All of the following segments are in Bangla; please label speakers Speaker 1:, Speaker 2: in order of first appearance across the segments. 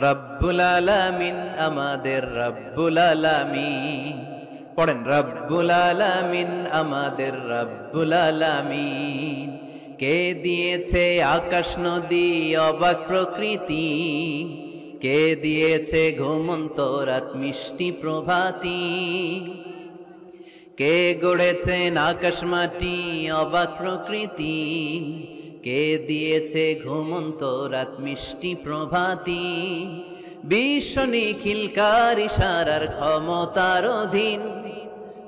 Speaker 1: রব্বুল আলামিন আমাদের রব্বুল আলামিন। পড়েন, রব্বুল আলামিন আমাদের রব্বুল আলামিন। কে দিয়েছে আকাশ নদী অবাক প্রকৃতি, কে দিয়েছে ঘুমন্ত রাত মিষ্টি প্রভাতী, কে গড়েছেন আকাশ মাটি অবাক প্রকৃতি, কে দিয়েছে ঘুমন্ত রাত মিষ্টি প্রভাতী। বিশ্ব নিখিলকার ইশারার ক্ষমতার অধীন,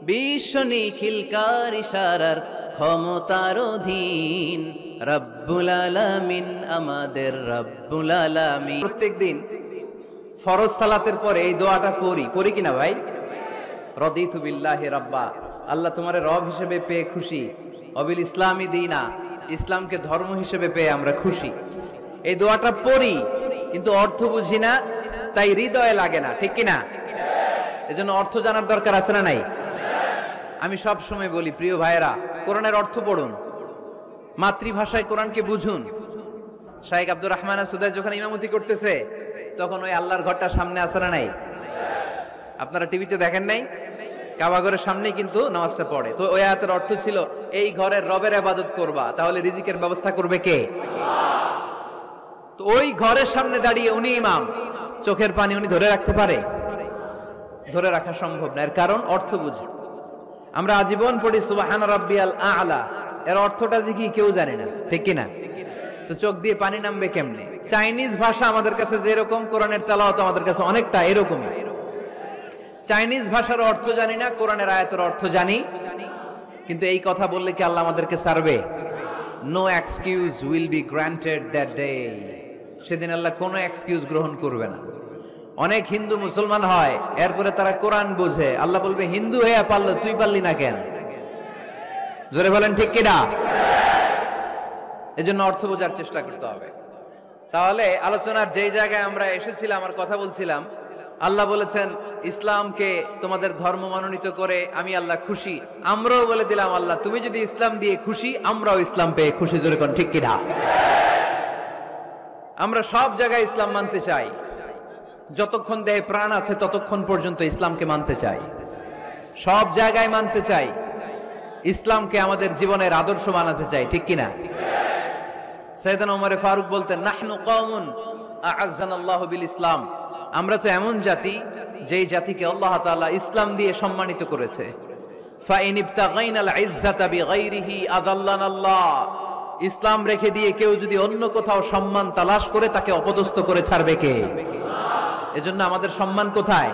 Speaker 1: বিশ্ব নিখিলকার ইশারার ক্ষমতার অধীন। রব্বুল আলামিন আমাদের রব্বুল আলামিন। প্রত্যেকদিন ফরজ সালাতের পরে এই দোয়াটা পড়ি কিনা ভাই? রদিতু বিল্লাহি রাব্বা, আল্লাহ তোমারে রব হিসেবে পেয়ে খুশি। অবিল ইসলামী দীনা, ইসলামকে ধর্ম হিসেবে পেয়ে আমরা খুশি। এই দোয়াটা পড়ি কিন্তু অর্থ বুঝি না, তাই হৃদয়ে লাগে না, ঠিক কিনা? এজন্য অর্থ জানার দরকার আছে না নাই? আমি সব সময় বলি, প্রিয় ভাইয়েরা, কোরআনের অর্থ পড়ুন, মাতৃভাষায় কোরআনকে বুঝুন। শাইখ আব্দুর রহমান সুদাই যখন ইমামতি করতেছে তখন ওই আল্লাহর ঘরটা সামনে আছে না নাই? আপনারা টিভিতে দেখেন নাই? কাবা ঘরের সামনেই কিন্তু নামাজটা পড়ে। তো ওই আয়াতের অর্থ ছিল, এই ঘরের রবের ইবাদত করবা, তাহলে রিজিকের ব্যবস্থা করবে কে? তো ওই ঘরের সামনে দাঁড়িয়ে উনি ইমাম, চোখের পানি উনি ধরে রাখতে পারে? ধরে রাখা সম্ভব না। এর কারণ অর্থ বুঝি। আমরা আজীবন পড়ি সুবহান রাব্বিয়াল আ'লা, এর অর্থটা যে কি কেউ জানে না, ঠিক কিনা? তো চোখ দিয়ে পানি নামবে কেমনে? চাইনিজ ভাষা আমাদের কাছে যেরকম, কোরআনের তেলাওয়াত আমাদের কাছে অনেকটা এরকমই। চাইনিজ ভাষার অর্থ জানি না, কোরআনের আয়াতের অর্থ জানি, কিন্তু এই কথা বললে কি আল্লাহ আমাদেরকে ছাড়বে? No excuse will be granted that day. সেদিন আল্লাহ কোনো এক্সকিউজ গ্রহণ করবে না। অনেক হিন্দু মুসলমান হয়, এরপরে তারা কোরআন বোঝে, আল্লাহ বলবে, হিন্দু হয়ে পারলো, তুই পারলি না কেন? জোরে বলেন ঠিক কিনা? এজন্য অর্থ বোঝার চেষ্টা করতে হবে। তাহলে আলোচনার যেই জায়গায় আমরা এসেছিলাম আর কথা বলছিলাম, আল্লাহ বলেছেন ইসলামকে তোমাদের ধর্ম মনোনীত করে আমি আল্লাহ খুশি। আমরাও বলে দিলাম, আল্লাহ তুমি যদি ইসলাম দিয়ে খুশি, আমরাও ইসলাম পেয়ে খুশি। জোরে কোন ঠিক কিনা? আমরা সব জায়গায় ইসলাম মানতে চাই, যতক্ষণ দেহে প্রাণ আছে ততক্ষণ পর্যন্ত ইসলামকে মানতে চাই, সব জায়গায় মানতে চাই, ইসলামকে আমাদের জীবনের আদর্শ বানাতে চাই, ঠিক কিনা? সাইয়েদনা ওমর ফারুক বলতেন, নাহনু কওমুন আ'আজ্জানাল্লাহু বিল ইসলাম, আমরা তো এমন জাতি যেই জাতিকে আল্লাহ তাআলা ইসলাম দিয়ে সম্মানিত করেছে। ফাইন ইবতাগাইনাল ইজ্জাতা বিগাইরিহি আযাল্লানাল্লাহ, ইসলাম রেখে দিয়ে কেউ যদি অন্য কোথাও সম্মান তালাশ করে, তাকে অপদস্থ করে ছাড়বে কে? এজন্য আমাদের সম্মান কোথায়?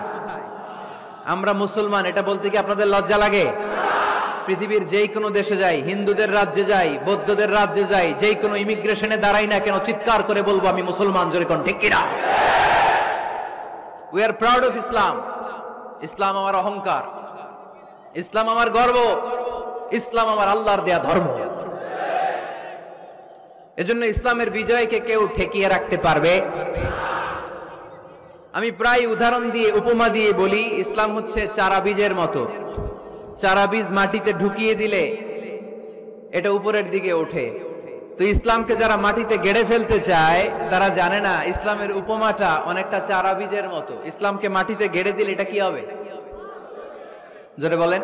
Speaker 1: আমরা মুসলমান, এটা বলতে কি আপনাদের লজ্জা লাগে? পৃথিবীর যেই কোনো দেশে যাই, হিন্দুদের রাজ্যে যাই, বৌদ্ধদের রাজ্যে যাই, যেই কোনো ইমিগ্রেশনে দাঁড়াই না কেন, চিৎকার করে বলবো আমি মুসলমান। জোরে কোন ঠিক কিনা? We are proud of Islam. ইসলাম আমার অহংকার, ইসলাম আমার গর্ব, ইসলাম আমার আল্লাহর দেয়া ধর্ম। এজন্য ইসলামের বিজয়কে কেউ ঠেকিয়ে রাখতে পারবে? আমি প্রায় উদাহরণ দিয়ে, উপমা দিয়ে বলি, ইসলাম হচ্ছে চারা বীজের মতো। চারা বীজ মাটিতে ঢুকিয়ে দিলে এটা উপরের দিকে ওঠে। তো ইসলামকে যারা মাটিতে গেড়ে ফেলতে চায়, তারা জানে না ইসলামের উপমাটা অনেকটা চারা বীজের মতো। ইসলামকে মাটিতে গেড়ে দিলে এটা কি হবে? জোরে বলেন,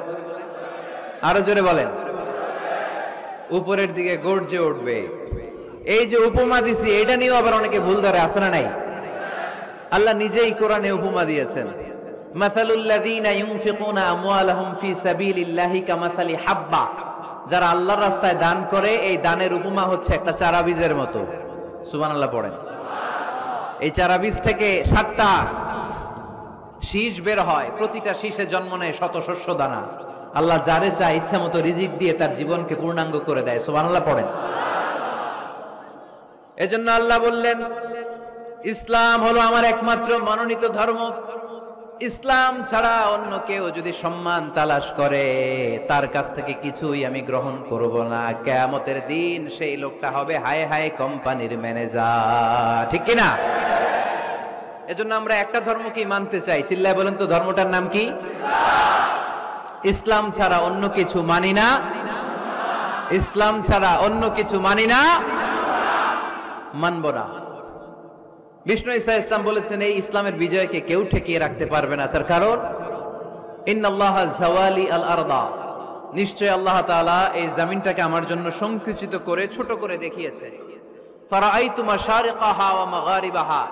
Speaker 1: আরো জোরে বলেন। উপরের দিকে গর্জে উঠবে। এই যে উপমা দিছি, এটা নিয়েও আবার অনেকে ভুল ধরে, আছে না নাই? আল্লাহ নিজেই কোরআনে উপমা দিয়েছেন, মাসালুল লাযীনা ইউনফিকুনা আমওয়ালাহুম ফি সাবিলিল্লাহি কামাসালি হাব্বা, যারা আল্লাহর রাস্তায় দান করে, এই দানের উপমা হচ্ছে একটা চারা বীজের মতো। সুবহানাল্লাহ পড়েন। এই চারা বীজ থেকে 7টা শীষ বের হয়, প্রতিটা শীষে জন্ম নেয় শত শস্য দানা। আল্লাহ যারে চায় ইচ্ছা মতো রিজিক দিয়ে তার জীবনকে পূর্ণাঙ্গ করে দেয়। সুবহানাল্লাহ পড়েন। এজন্য আল্লাহ বললেন, ইসলাম হলো আমার একমাত্র মনোনীত ধর্ম। ইসলাম ছাড়া অন্য কেউ যদি সম্মান তালাশ করে, তার কাছ থেকে কিছুই আমি গ্রহণ করব না। কিয়ামতের দিন সেই লোকটা হবে হায় হায় কোম্পানির ম্যানেজার, ঠিক কিনা? এজন্য আমরা একটা ধর্মকেই মানতে চাই। চিল্লায় বলেন তো, ধর্মটার নাম কি? ইসলাম ছাড়া অন্য কিছু মানি না, ইসলাম ছাড়া অন্য কিছু মানি না, মানব না। বিষ্ণু ঈসা ইসলাম বলেছেন এই ইসলামের বিজয়কে কেউ ঠেকিয়ে রাখতে পারবে না। তার কারণ ইন্নাল্লাহা যাওয়ালি আল আরদা, নিশ্চয় আল্লাহ তাআলা এই জমিনটাকে আমার জন্য সংকুচিত করে ছোট করে দেখিয়েছে। ফারাআইতু মাশারিকাহা ওয়া মাগারিবাহা,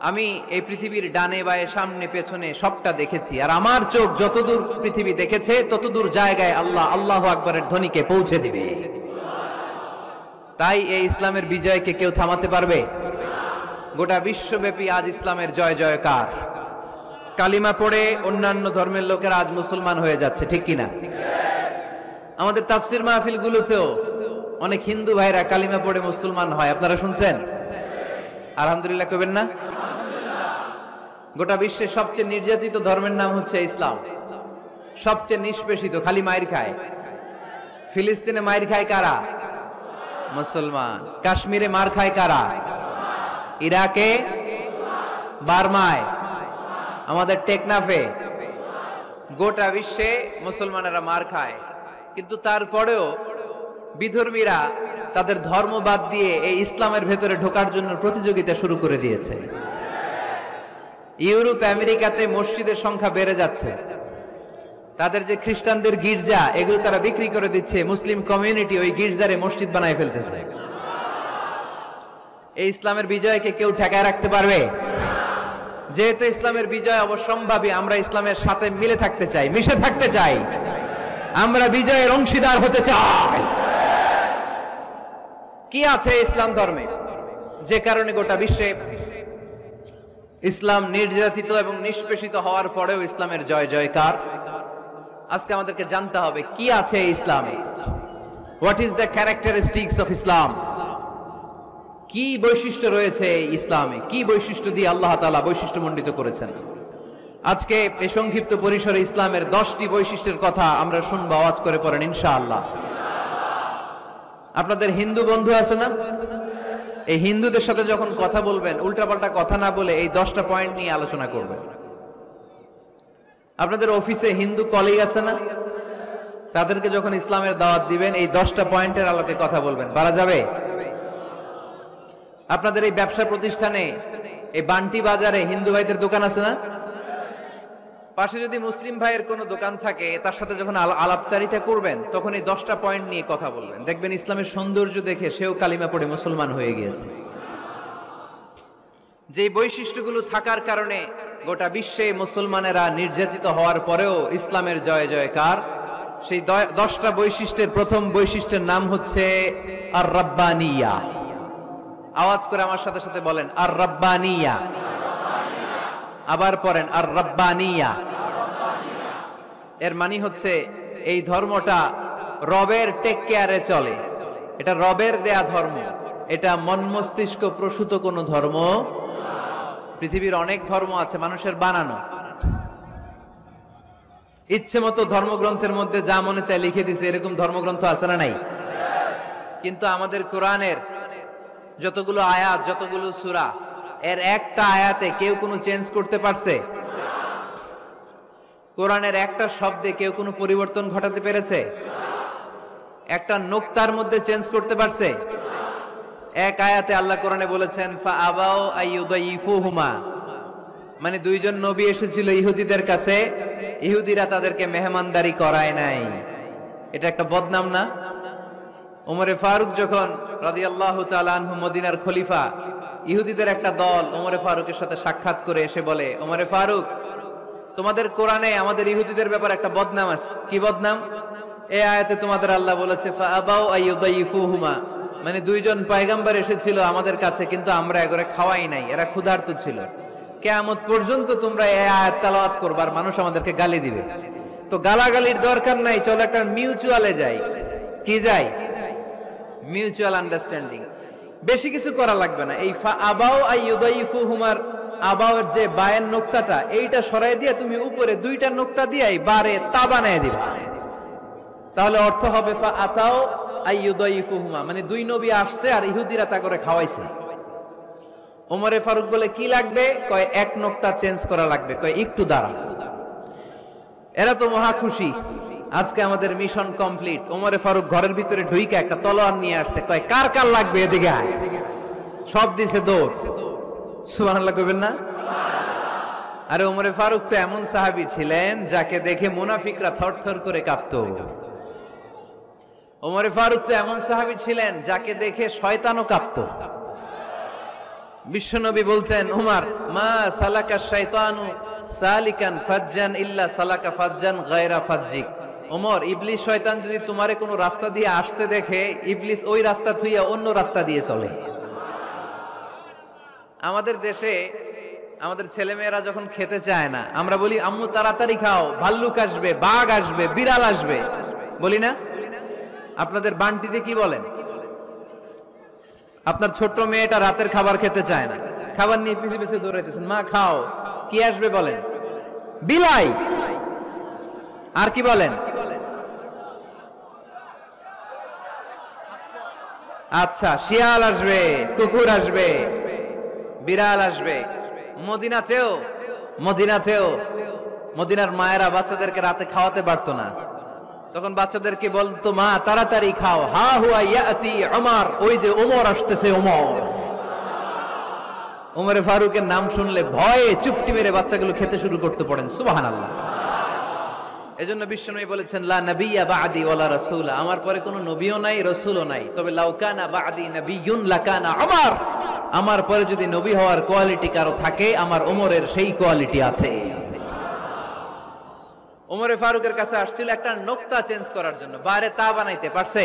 Speaker 1: আমি এই পৃথিবীর ডানে বায়ে সামনে পেছনে সবটা দেখেছি, আর আমার চোখ যতদূর পৃথিবী দেখেছে ততদূর জায়গায় আল্লাহ আল্লাহু আকবারের ধ্বনিকে পৌঁছে দিবে। তাই এই ইসলামের বিজয়কে কেউ থামাতে পারবে? গোটা বিশ্বব্যাপী আজ ইসলামের জয় জয়কার। কালিমা পড়ে অন্যান্য ধর্মের লোকেরা আজ মুসলমান হয়ে যাচ্ছে, ঠিক কিনা? আমাদের তাফসির মাহফিল গুলোতেও অনেক হিন্দু ভাইরা কালিমা পড়ে মুসলমান হয়, আপনারা শুনছেন? আলহামদুলিল্লাহ কইবেন না? গোটা বিশ্বের সবচেয়ে নির্যাতিত ধর্মের নাম হচ্ছে ইসলাম, সবচেয়ে নিষ্পেষিত, খালি মাইর খায়। ফিলিস্তিনে মাইর খায় কারা? মুসলমান। কাশ্মীরে মার খায় কারা? ইরাকে, বার্মায়, আমাদের টেকনাফে, গোটা বিশ্বে মুসলমানেরা মার খায়। কিন্তু তারপরেও বিধর্মীরা তাদের ধর্ম বাদ দিয়ে এই ইসলামের ভেতরে ঢোকার জন্য প্রতিযোগিতা শুরু করে দিয়েছে। ইউরোপ আমেরিকাতে মসজিদের সংখ্যা বেড়ে যাচ্ছে, তাদের যে খ্রিস্টানদের গির্জা এগুলো তারা বিক্রি করে দিচ্ছে, মুসলিম কমিউনিটি ওই গির্জারে মসজিদ বানায় ফেলতেছে। এই ইসলামের বিজয়কে কেউ ঠেকায় রাখতে পারবে? যেহেতু ইসলামের বিজয় অবশ্যম্ভাবী, আমরা ইসলামের সাথে মিলে থাকতে চাই, মিশে থাকতে চাই, আমরা বিজয়ের অংশীদার হতে চাই। কি আছে ইসলাম ধর্মে যে কারণে গোটা বিশ্বে ইসলাম নির্যাতিত এবং নিষ্পেষিত হওয়ার পরেও ইসলামের জয় জয়কার? আজকে আমাদেরকে জানতে হবে কি আছে ইসলামে। What is the characteristics of Islam? কি বৈশিষ্ট্য রয়েছে ইসলামে, কি বৈশিষ্ট্য দিয়ে আল্লাহ তাআলা বৈশিষ্ট্যমণ্ডিত করেছেন? আজকে এই সংক্ষিপ্ত পরিসরে ইসলামের 10টি বৈশিষ্ট্যের কথা আমরা শুনবো, আওয়াজ করে পড়েন ইনশাআল্লাহ। আপনাদের হিন্দু বন্ধু আছে না? এই হিন্দুদের সাথে যখন কথা বলবেন উল্টাপাল্টা কথা না বলে এই 10টা পয়েন্ট নিয়ে আলোচনা করবেন। আপনাদের অফিসে হিন্দু কলিগ আছে না? তাদেরকে যখন ইসলামের দাওয়াত দিবেন এই 10টা পয়েন্টের আলোকে কথা বলবেন, পারা যাবে? আপনাদের এই ব্যবসা প্রতিষ্ঠানে, এই বান্টি বাজারে হিন্দু ভাইদের দোকান আছে না? পাশে যদি মুসলিম ভাইয়ের কোনো দোকান থাকে তার সাথে যখন আলাপচারিতা করবেন তখন এই 10টা পয়েন্ট নিয়ে কথা বলবেন, দেখবেন ইসলামের সৌন্দর্য দেখে সেও কালিমা পড়ে মুসলমান হয়ে গিয়েছে। যে বৈশিষ্ট্যগুলো থাকার কারণে গোটা বিশ্বে মুসলমানেরা নির্যাতিত হওয়ার পরেও ইসলামের জয় জয়কার, সেই 10টা বৈশিষ্ট্যের প্রথম বৈশিষ্ট্যের নাম হচ্ছে আর রাব্বানিয়া। আওয়াজ করে আমার সাথে সাথে বলেন আর রাব্বানিয়া। আবার পড়েন আর রাব্বানিয়া। এর মানে হচ্ছে এই ধর্মটা রবের টেক কেয়ারে চলে, এটা রবের দেয়া ধর্ম, এটা মন মস্তিষ্ক প্রসূত কোনো ধর্ম। পৃথিবীর অনেক ধর্ম আছে মানুষের বানানো, ইচ্ছে মতো ধর্মগ্রন্থের মধ্যে যা মনে চায় লিখে দিছে, এরকম ধর্মগ্রন্থ আছে না নাই? কিন্তু আমাদের কোরআনের যতগুলো আয়াত, যতগুলো সূরা, এর একটা আয়াতে কেউ কোনো চেঞ্জ করতে পারছে? কোরআনের একটা শব্দে কেউ কোনো পরিবর্তন ঘটাতে পেরেছে? একটা নোক্তার মধ্যে চেঞ্জ করতে পারছে? এক আয়াতে আল্লাহ কোরআনে বলেছেন ফাআবাউ আইয়ুদাইফুহুমা, মানে দুইজন নবী এসেছিল ইহুদিদের কাছে, ইহুদিরা তাদেরকে মেহমানদারি করায় নাই। এটা একটা বদনাম না? ওমরে ফারুক যখন রাদিয়াল্লাহু তাআলা আনহু মদিনার খলিফা, ইহুদিদের একটা দল ওমরে ফারুকের সাথে সাক্ষাৎ করে এসে বলে, ওমরে ফারুক, তোমাদের কোরআনে আমাদের ইহুদিদের ব্যাপারে একটা বদনাম আছে। কি বদনাম? এই আয়াতে তোমাদের আল্লাহ বলেছে ফাআবাউ আইয়ুদাইফুহুমা, মানে দুইজন পয়গম্বর এসেছিল আমাদের কাছে কিন্তু আমরা এগরে খাওয়াই নাই, এরা ক্ষুধার্ত ছিল। কিয়ামত পর্যন্ত তোমরা এই আয়াত তেলাওয়াত করবে আর মানুষ আমাদেরকে গালি দিবে। তো গালাগালির দরকার নাই, চলো একটা মিউচুয়ালে যাই। কি যাই? Mutual understanding. বেশি কিছু করা লাগবে না। এই ফাআবাউ আইয়ুদাইফুহুমার আবাউর যে বায়ের নোক্তাটা, এইটা সরাই দিয়ে তুমি উপরে দুইটা নোক্তা দিয়েই বারে তা বানায় দিবা, তাহলে অর্থ হবে ফাআতাউ আইয়ুদাইফুহুমা, মানে দুই নবী আসছে আর ইহুদিরা তা করে খাওয়াইছে। ওমরে ফারুক বলে কি লাগবে? কয় এক নোক্তা চেঞ্জ করা লাগবে। কয় একটু দাঁড়া। এরা তো মহা খুশি, আজকে আমাদের মিশন কমপ্লিট। ওমরে ফারুক ঘরের ভিতরে ঢুইকা একটা তলোয়ার নিয়ে আসছে, কয় কার কার লাগবে এদিকে আয়। সব দিছে দৌড়। সুবহানাল্লাহ কইবেন না? আরে ওমরে ফারুক তো এমন সাহাবী ছিলেন যাকে দেখে মুনাফিকরা থরথর করে কাঁপতো। ওমরে ফারুক তো এমন সাহাবী ছিলেন যাকে দেখে শয়তানও কাঁপতো। বিশ্বনবী বলতেন, উমর মা সালাকা শাইতানু সালিকান ফাজ্জান ইল্লা সালাকা ফাজ্জান গায়রা ফাজ্জিক। ওমর, ইবলিস শয়তান যদি তোমারে কোনো রাস্তা দিয়ে আসতে দেখে, ইবলিস ওই রাস্তা থুইয়া অন্য রাস্তা দিয়ে চলে। আমাদের দেশে আমাদের ছেলেমেয়েরা যখন খেতে চায় না, আমরা বলি আম্মু তাড়াতাড়ি খাও, ভাল্লুক আসবে, বাঘ আসবে, বিড়াল আসবে, বলি না? আপনাদের বান্টিতে কি বলেন? আপনার ছোট্ট মেয়েটা রাতের খাবার খেতে চায় না, খাবার নিয়ে পিছে পিছে দৌড়াইতেছেন, মা খাও, কি আসবে বলেন? বিলাই। আর কি বলেন? আচ্ছা, শিয়াল আসবে, কুকুর আসবে, বিড়াল আসবে। মদিনাতেও মদিনার মায়েরা বাচ্চাদেরকে রাতে খাওয়াতে পারতো না, তখন বাচ্চাদেরকে বলতো, মা তাড়াতাড়ি খাও, হা হুয়া ইয়াতি ওমর, ওই যে ওমর আসতেছে। ওমরে ফারুকের নাম শুনলে ভয়ে চুপটি মেরে বাচ্চাগুলো খেতে শুরু করতে পড়েন। সুবহানাল্লাহ। এজন্য বিশ্বনবী বলেছেন, লা নাবিয়্যা বা'দি ওয়ালা রাসূলা, আমার পরে কোনো নবীও নাই, রাসূলও নাই, তবে লাউ কানা বা'দি নাবিয়্যুন লাকানা ওমর, আমার পরে যদি নবী হওয়ার কোয়ালিটি কারো থাকে, আমার ওমরের সেই কোয়ালিটি আছে। ওমরে ফারুকের কাছে আসছিল একটা নোক্তা চেঞ্জ করার জন্য, বাইরে তা বানাইতে পারছে?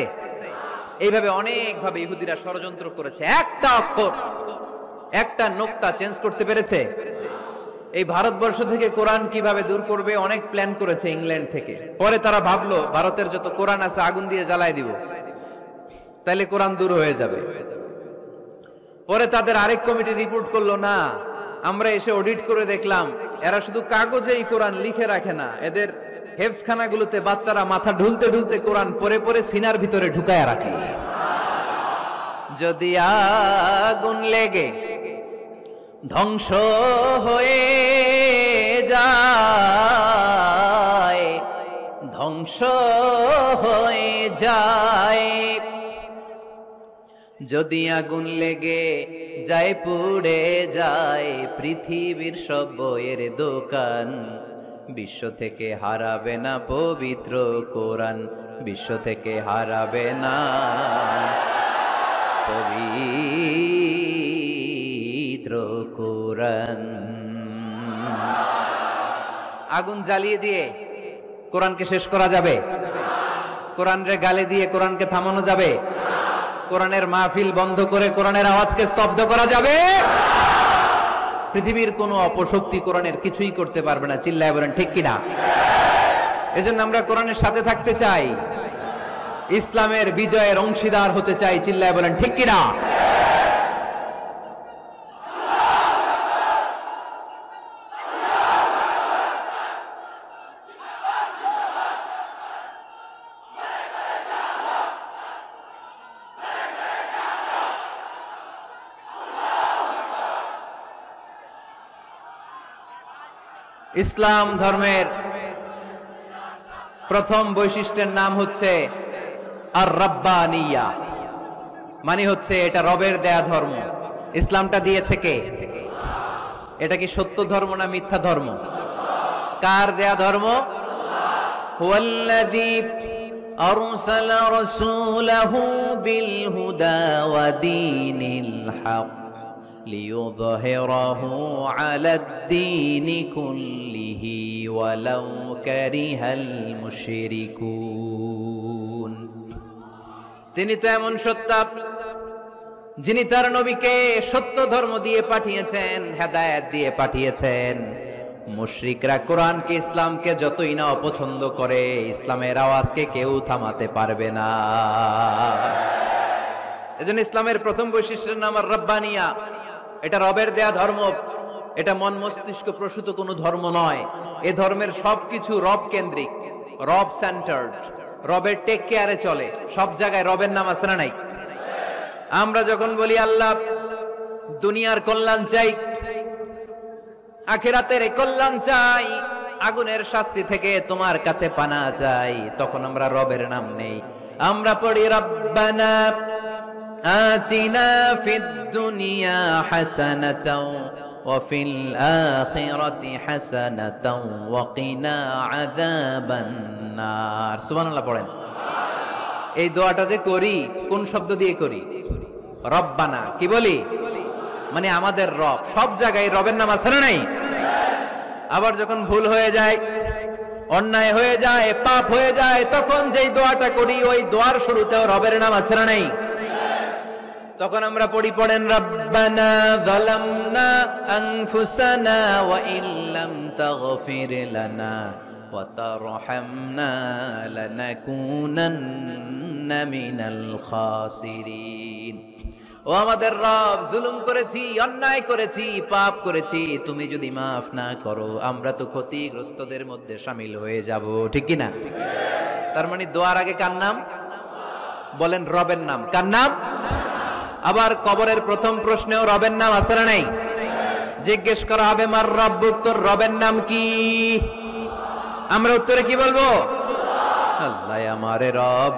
Speaker 1: এইভাবে অনেক ভাবে ইহুদিরা ষড়যন্ত্র করেছে, একটা অক্ষর, একটা নোক্তা চেঞ্জ করতে পেরেছে? এই ভারতবর্ষ থেকে কোরআন কিভাবে দূর করবে অনেক প্ল্যান করেছে ইংল্যান্ড থেকে। পরে তারা ভাবলো ভারতের যত কোরআন আছে আগুন দিয়ে জ্বালায় দিব, তাহলে কোরআন দূর হয়ে যাবে। পরে তাদের আরেক কমিটি রিপোর্ট করলো, না, আমরা এসে অডিট করে দেখলাম এরা শুধু কাগজেই কোরআন লিখে রাখে না, এদের হেফজখানাগুলোতে বাচ্চারা মাথা ঢুলতে ঢুলতে কোরআন পরে পরে সিনার ভিতরে ঢুকায় রাখে। যদি আগুন লেগে ধ্বংস হয়ে যায়, ধ্বংস হয়ে যায়, যদি আগুন লেগে যায় পুড়ে যায় পৃথিবীর সব বইয়ের দোকান, বিশ্ব থেকে হারাবে না পবিত্র কোরআন, বিশ্ব থেকে হারাবে না পবিত্র কোরআন। আগুন জ্বালিয়ে দিয়ে কোরআনকে শেষ করা যাবে? কোরআনের গালে দিয়ে কোরআনকে থামানো যাবে? কোরআনের মাহফিল বন্ধ করে কোরআনের আওয়াজকে স্তব্ধ করা যাবে? পৃথিবীর কোনো অপশক্তি কোরআনের কিছুই করতে পারবে না। চিল্লায় বলেন ঠিক কিনা? এজন্য আমরা কোরআনের সাথে থাকতে চাই, ইসলামের বিজয়ের অংশীদার হতে চাই। চিল্লায় বলেন ঠিক কিনা? ইসলাম ধর্মের প্রথম বৈশিষ্ট্যের নাম হচ্ছে আর রাব্বানিয়া, মানে হচ্ছে এটা রবের দেয়া ধর্ম। ইসলামটা দিয়েছে কে? এটা কি সত্য ধর্ম না মিথ্যা ধর্ম? কার দেয়া ধর্ম? হুয়াল্লাযী আরসালা রাসূলাহু বিল হুদা ওয়া দীনিল হক লিইয়ুযহিরাহু আলাদ-দীনি কুল্লিহি ওয়ালাউ কারিহাল মুশরিকুন। তিনি তো এমন সত্তা যিনি তার নবীকে সত্য ধর্ম দিয়ে পাঠিয়েছেন, হেদায়েত দিয়ে পাঠিয়েছেন। মুশরিকরা কোরআনকে, ইসলামকে যতই না অপছন্দ করে, ইসলামের আওয়াজকে কেউ থামাতে পারবে না। এজন্য ইসলামের প্রথম বৈশিষ্ট্যের নাম আর রাব্বানিয়া। এটা রবের দেয়া ধর্ম, এটা মন মস্তিষ্ক প্রসূত কোনো ধর্ম নয়। এ ধর্মের সবকিছু রব কেন্দ্রিক, রব সেন্টার্ড, রবের টেক কেয়ারে চলে। সব জায়গায় রবের নাম আছে না নাই? আমরা যখন বলি আল্লাহ দুনিয়ার কল্যাণ চাই, আখিরাতের কল্যাণ চাই, আগুনের শাস্তি থেকে তোমার কাছে পানা চাই, তখন আমরা রবের নাম নেই। আমরা পড়ি রব্বানা আতিনা ফিদ দুনিয়া হাসানাতাও ওয়া ফিল আখিরাতি হাসানাতাও ওয়া কিনা আযাবান নার। সুবহানাল্লাহ পড়েন। এই দোয়াটা যে করি কোন শব্দ দিয়ে করি? রব্বানা। কি বলি? মানে আমাদের রব। সব জায়গায় রবের নাম আছে না নাই? আবার যখন ভুল হয়ে যায়, অন্যায় হয়ে যায়, পাপ হয়ে যায়, তখন যেই দোয়াটা করি ওই দোয়ার শুরুতেও রবের নাম আছে না নাই? তখন আমরা পড়েন রব্বানা যালামনা আনফুসানা ওয়া ইল্লাম তাগফির লানা ওয়া তারহামনা লানাকুনান্না মিনাল খাসিরিন। ও আমাদের রব, জুলুম করেছি, অন্যায় করেছি, পাপ করেছি, তুমি যদি মাফ না করো আমরা তো ক্ষতিগ্রস্তদের মধ্যে শামিল হয়ে যাব। ঠিক কি না? তার মানে দোয়ার আগে কার নাম? বলেন রবের নাম। কার নাম? আবার কবরের প্রথম প্রশ্নেও রবের নাম আছে না নাই? জিজ্ঞেস করা হবে মার রব্বুক, তোর রবের নাম কি? আমরা উত্তরে কি বলবো? আল্লাহ আমারে রব,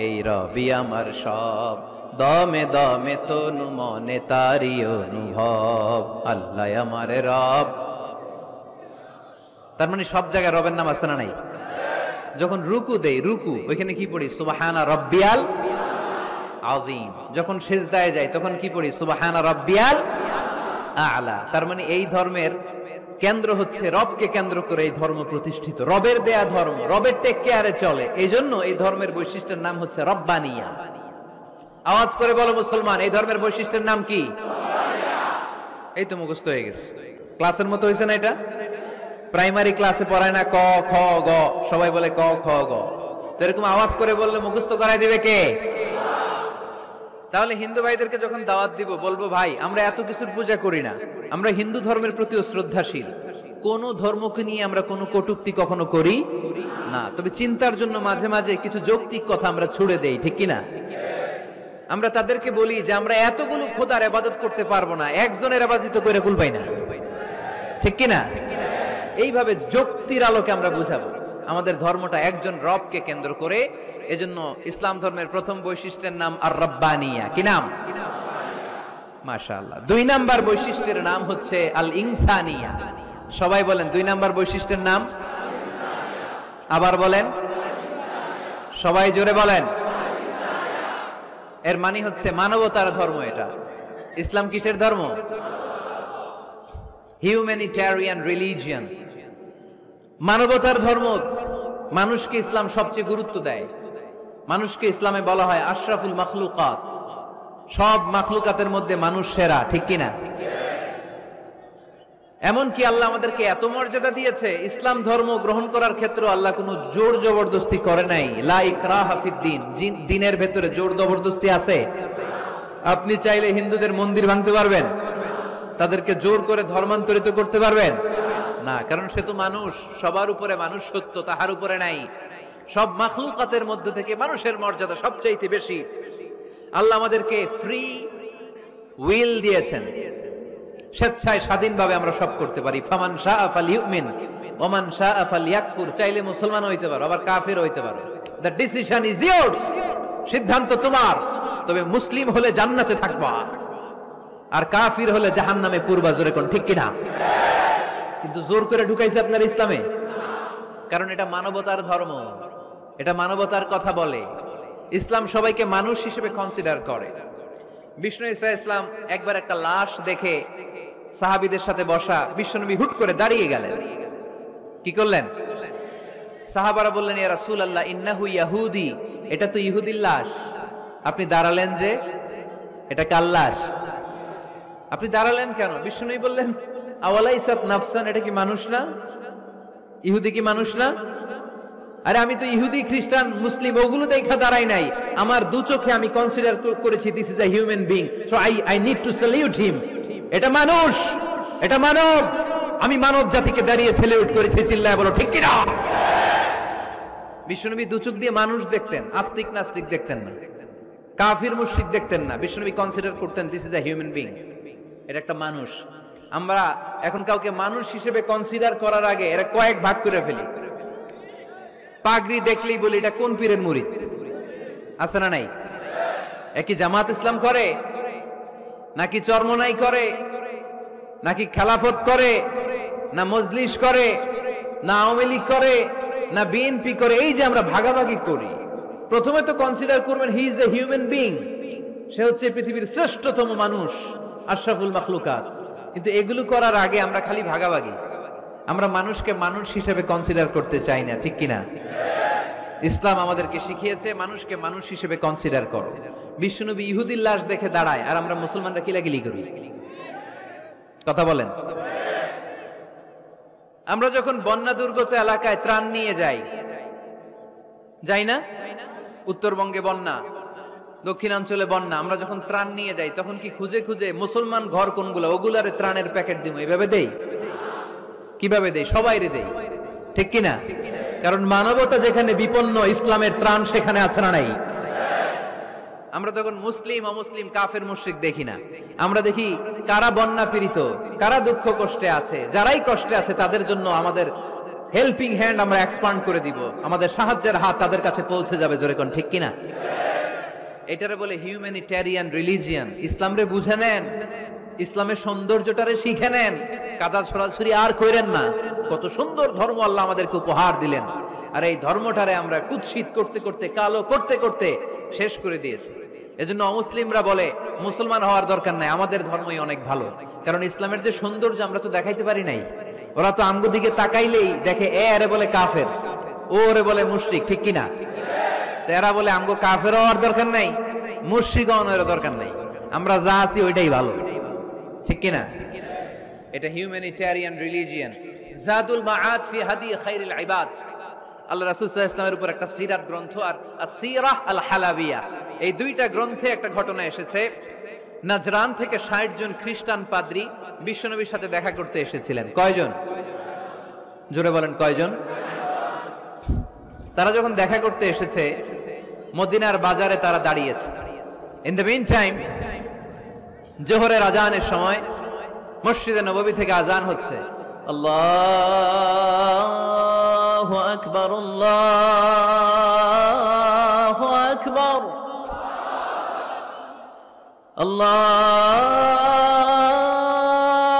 Speaker 1: এই রবই আমার সব, দমে দমে তনু মনে তারি অনুভব, আল্লাহ আমারে রব। তার মানে সব জায়গায় রবের নাম আছে না নাই? যখন রুকু দেই, রুকু ওইখানে কি পড়ি? সুবহানা রাব্বিয়াল আযীম। যখন সিজদায় যাই তখন কি পড়ি? সুবহানা রাব্বিয়াল আ'লা। তার মানে এই ধর্মের কেন্দ্র হচ্ছে রবকে কেন্দ্র করে এই ধর্ম প্রতিষ্ঠিত, রবের দেয়া ধর্ম, রবের টেক কেয়ারে চলে। এই জন্য এই ধর্মের বৈশিষ্ট্যের নাম হচ্ছে রব্বানিয়া। আওয়াজ করে বলো মুসলমান, এই ধর্মের বৈশিষ্ট্যের নাম কি? এই তো মুখস্থ হয়ে গেছে। ক্লাসের মতো হয়েছে না এটা? প্রাইমারি ক্লাসে পড়ায় না ক খ গ, সবাই বলে ক খ গ। তো এরকম আওয়াজ করে বললে মুখস্থ করাই দিবে কে? তাহলে হিন্দু ভাইদেরকে যখন দাওয়াত দিব বলবো, ভাই আমরা এত কিছুর পূজা করি না, আমরা হিন্দু ধর্মের প্রতিও শ্রদ্ধাশীল, কোন ধর্মকে নিয়ে আমরা কোনো কটূক্তি কখনো করি না, তবে চিন্তার জন্য মাঝে মাঝে কিছু যৌক্তিক কথা আমরা ছুড়ে দেই। ঠিক কিনা? আমরা তাদেরকে বলি যে আমরা এতগুলো খোদার ইবাদত করতে পারবো না, একজনের ইবাদত করে কুল পাই না। ঠিক কিনা? এইভাবে যুক্তির আলোকে আমরা বুঝাবো আমাদের ধর্মটা একজন রবকে কেন্দ্র করে। এজন্য ইসলাম ধর্মের প্রথম বৈশিষ্ট্যের নাম আর রব্বানিয়া। কি নাম? মাশাআল্লাহ। 2 নাম্বার বৈশিষ্ট্যের নাম হচ্ছে আল ইনসানিয়া। সবাই বলেন 2 নাম্বার বৈশিষ্ট্যের নাম। আবার বলেন, সবাই জোরে বলেন। এর মানে হচ্ছে মানবতার ধর্ম। এটা ইসলাম কিসের ধর্ম? হিউম্যানিটেরিয়ান রিলিজিয়ন, মানবতার ধর্ম। মানুষকে ইসলাম সবচেয়ে গুরুত্ব দেয়। মানুষকে ইসলামে বলা হয় আশরাফুল মাখলুকাত, সব মাখলুকাতের মধ্যে মানুষ সেরা। ঠিক কিনা? এমনকি আল্লাহ আমাদেরকে এত মর্যাদা দিয়েছে, ইসলাম ধর্ম গ্রহণ করার ক্ষেত্রে আল্লাহ কোনো জোর জবরদস্তি করে নাই। লা ইকরাহা ফিদ্দিন, দিনের ভেতরে জোর জবরদস্তি আছে? আপনি চাইলে হিন্দুদের মন্দির ভাঙতে পারবেন? তাদেরকে জোর করে ধর্মান্তরিত করতে পারবেন না, কারণ সে তো মানুষ, সবার উপরে মানুষ সত্য, তাহার উপরে নাই। সব মাখলুকাতের মধ্যে থেকে মানুষের মর্যাদা সবচাইতে বেশি। আল্লাহ আমাদেরকে ফ্রি উইল দিয়েছেন, স্বেচ্ছায় স্বাধীনভাবে আমরা সব করতে পারি। ফামান শাআ ফালইউমিন ওয়া মান শাআ ফালইয়াকফুর। চাইলে মুসলমান হইতে পারো, আবার কাফের হইতে পারো। দ্য ডিসিশন ইজ ইয়ার্স, সিদ্ধান্ত তোমার। তবে মুসলিম হলে জান্নাতে থাকবা, আর কাফির হলে জাহান্নামে পূর্বা। জোরে কোন ঠিক কিনা? কিন্তু জোর করে ঢুকাইছে আপনার ইসলামে, কারণ এটা মানবতার ধর্ম, এটা মানবতার কথা বলে। ইসলাম সবাইকে মানুষ হিসেবে কনসিডার করে। বিষ্ণু ঈসা ইসলাম একবার একটা লাশ দেখে সাহাবীদের সাথে বসা, বিশ্বনবী হুট করে দাঁড়িয়ে গেলেন। কি করলেন? সাহাবারা বললেন, ইয়া রাসূলুল্লাহ ইন্নাহু ইয়াহুদি, এটা তো ইহুদির লাশ। আপনি দাঁড়ালেন যে, এটা কার লাশ? আপনি দাঁড়ালেন কেন? বিষ্ণুনবী বললেন, আওয়ালাইসাত নাফসান, এটা কি মানুষ না? ইহুদি কি মানুষ না? আরে আমি তো ইহুদি, খ্রিস্টান, মুসলিম ওগুলো দেখা দাঁড়াই নাই, আমার দু চোখে আমি কনসিডার করেছি this is a human being, so I need to salute হিম। এটা মানুষ, এটা মানব, আমি মানব জাতিকে দাঁড়িয়ে স্যালিউট করেছি। চিল্লায় বলো ঠিক কি না? বিশ্বনবী দু চোখ দিয়ে মানুষ দেখতেন, আস্তিক নাস্তিক দেখতেন না, কাফির মুশরিক দেখতেন না। বিশ্বনবী কনসিডার করতেন this is a human being, এটা একটা মানুষ। আমরা এখন কাউকে মানুষ হিসেবে কনসিডার করার আগে এরা কয়েক ভাগ করে ফেলি। পাগড়ি দেখলেই বলি এটা কোন পীরের মুরিদ, আছে না নাই? একই জামাত ইসলাম করে, নাকি চরমনাই করে, নাকি খেলাফত করে, না মজলিস করে, না আওয়ামী লীগ করে, না বিএনপি করে? এই যে আমরা ভাগাভাগি করি, প্রথমে তো কনসিডার করবেন he is a human being, সে হচ্ছে পৃথিবীর শ্রেষ্ঠতম মানুষ, আশরাফুল মাখলুকাত। কিন্তু এগুলো করার আগে আমরা খালি ভাগাভাগি, আমরা মানুষকে মানুষ হিসেবে কনসিডার করতে চাই না, ঠিক কিনা? ইসলাম আমাদেরকে শিখিয়েছে মানুষকে মানুষ হিসেবে কনসিডার করো। বিশ্বনবী ইহুদির লাশ দেখে দাঁড়ায়, আর আমরা মুসলমানরা কিলাকিলি করি। কথা বলেন। আমরা যখন বন্যা দুর্গত এলাকায় ত্রাণ নিয়ে যাই না? উত্তরবঙ্গে বন্যা, দক্ষিণাঞ্চলে বন্যা, আমরা যখন ত্রাণ নিয়ে যাই তখন কি খুঁজে খুঁজে মুসলমান ঘর কোনগুলো, ওগুলারে ত্রাণের প্যাকেট দিব এভাবে দেই? কিভাবে দেই? সবাইরে দেই, ঠিক কিনা? কারণ মানবতা যেখানে বিপন্ন, ইসলামের ত্রাণ সেখানে আছে না নাই? আমরা তখন মুসলিম অমুসলিম কাফের মুশরিক দেখি না, আমরা দেখি কারা বন্যা পীড়িত, কারা দুঃখ কষ্টে আছে, যারাই কষ্টে আছে তাদের জন্য আমাদের হেল্পিং হ্যান্ড আমরা এক্সপান্ড করে দিব, আমাদের সাহায্যের হাত তাদের কাছে পৌঁছে যাবে। জোরে কোন ঠিক কিনা? এটারে বলে হিউম্যানিটেরিয়ান রিলিজিয়ান। ইসলামরে বুঝে নেন, ইসলামের সৌন্দর্যটারে শিখে নেন, কাদা ছড়াছড়ি আর কইরেন না। কত সুন্দর ধর্ম আল্লাহ আমাদেরকে উপহার দিলেন, আর এই ধর্মটারে আমরা কুৎসিত করতে করতে, কালো করতে করতে শেষ করে দিয়েছি। এজন্য অমুসলিমরা বলে মুসলমান হওয়ার দরকার নাই, আমাদের ধর্মই অনেক ভালো। কারণ ইসলামের যে সৌন্দর্য আমরা তো দেখাইতে পারি নাই। ওরা তো আমগো দিকে তাকাইলেই দেখে এ আরে বলে কাফের, ও রে বলে মুশরিক, ঠিক কিনা? তেরা বলে আমগো কাফের হওয়ার দরকার নাই, মুশরিক হওয়ার দরকার নাই, আমরা যা আছি ওইটাই ভালো, ঠিক কিনা? এটা হিউম্যানিটেরিয়ান রিলিজিয়ান। জাদুল মাআদ ফি হাদি খায়রিল ইবাদ, আল্লাহ রাসূল সাল্লাল্লাহু আলাইহি ওয়াসাল্লামের উপর একটা সিরাত গ্রন্থ আর আসিরাহ আল হালাবিয়া, এই দুইটা গ্রন্থে একটা ঘটনা এসেছে। নাজরান থেকে ৬০ জন খ্রিস্টান পাদ্রী বিশ্বনবীর সাথে দেখা করতে এসেছিলেন। কয়জন? জোরে বলেন, কয়জন? তারা যখন দেখা করতে এসেছে, মদিনার বাজারে তারা দাঁড়িয়েছে। ইন দ্য মিন টাইম জোহরের আজানের সময় মসজিদে নববী থেকে আজান হচ্ছে। আল্লাহু আকবার, আল্লাহু আকবার,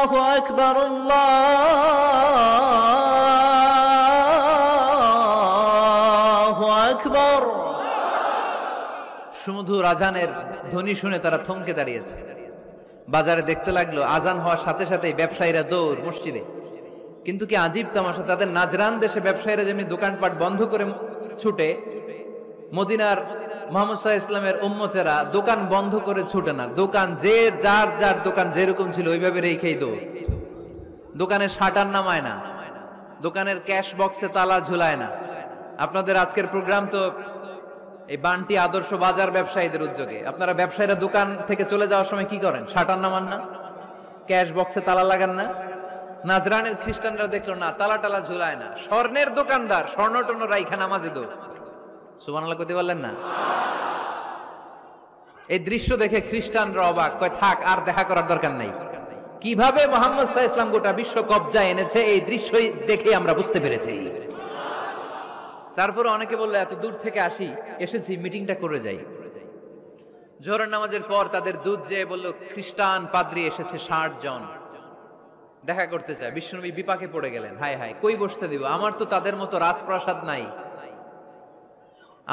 Speaker 1: আল্লাহু আকবার, আল্লাহু আকবার। সুমধুর আজানের ধ্বনি শুনে তারা থমকে দাঁড়িয়েছে। বাজারে দেখতে লাগলো আজান হওয়ার সাথে সাথেই ব্যবসায়ীরা দৌড় মসজিদে। কিন্তু কি আজীব তামাশা, তাদের নাজরান দেশে ব্যবসায়ীরা যেমনি দোকানপাট বন্ধ করে ছুটে, মদিনার মুহাম্মদ সাল্লাল্লাহু আলাইহি ওয়াসাল্লামের উম্মতেরা দোকান বন্ধ করে ছুটে না। দোকান যে যার যার দোকান যেরকম ছিল ওইভাবে রেখেই দৌড়। দোকানের শাটার নামায় না, দোকানের ক্যাশ বক্সে তালা ঝুলায় না। আপনাদের আজকের প্রোগ্রাম তো এই বান্টি আদর্শ বাজার ব্যবসায়ীদের উদ্যোগে। আপনারা ব্যবসায়ীরা দোকান থেকে চলে যাওয়ার সময় কি করেন? শাটার নামান না, ক্যাশ বক্সে তালা লাগান না। নাজরানের খ্রিস্টানরা দেখলো না, তালা টালা ঝুলায় না, স্বর্ণের দোকানদার স্বর্ণ টর্ণ রাইখা নামাজে দৌড়। সুবহানাল্লাহ কইতে পারলেন না? এই দৃশ্য দেখে খ্রিস্টানরা অবাক, কয় থাক আর দেখা করার দরকার নাই। কিভাবে মুহাম্মদ সাল্লাল্লাহু আলাইহি ওয়াসাল্লাম গোটা বিশ্ব কবজায় এনেছে এই দৃশ্যই দেখে আমরা বুঝতে পেরেছি। তারপরে অনেকে বললো এত দূর থেকে এসেছি মিটিংটা করে যাই। জোহরের নামাজের পর তাদের দুধ যেয়ে বলল খ্রিস্টান পাদ্রী এসেছে ৬০ জন দেখা করতে চায়। বিশ্বনবী বিপাকে পড়ে গেলেন, হায় হায় কই বসতে দিব, আমার তো তাদের মতো রাজপ্রাসাদ নাই,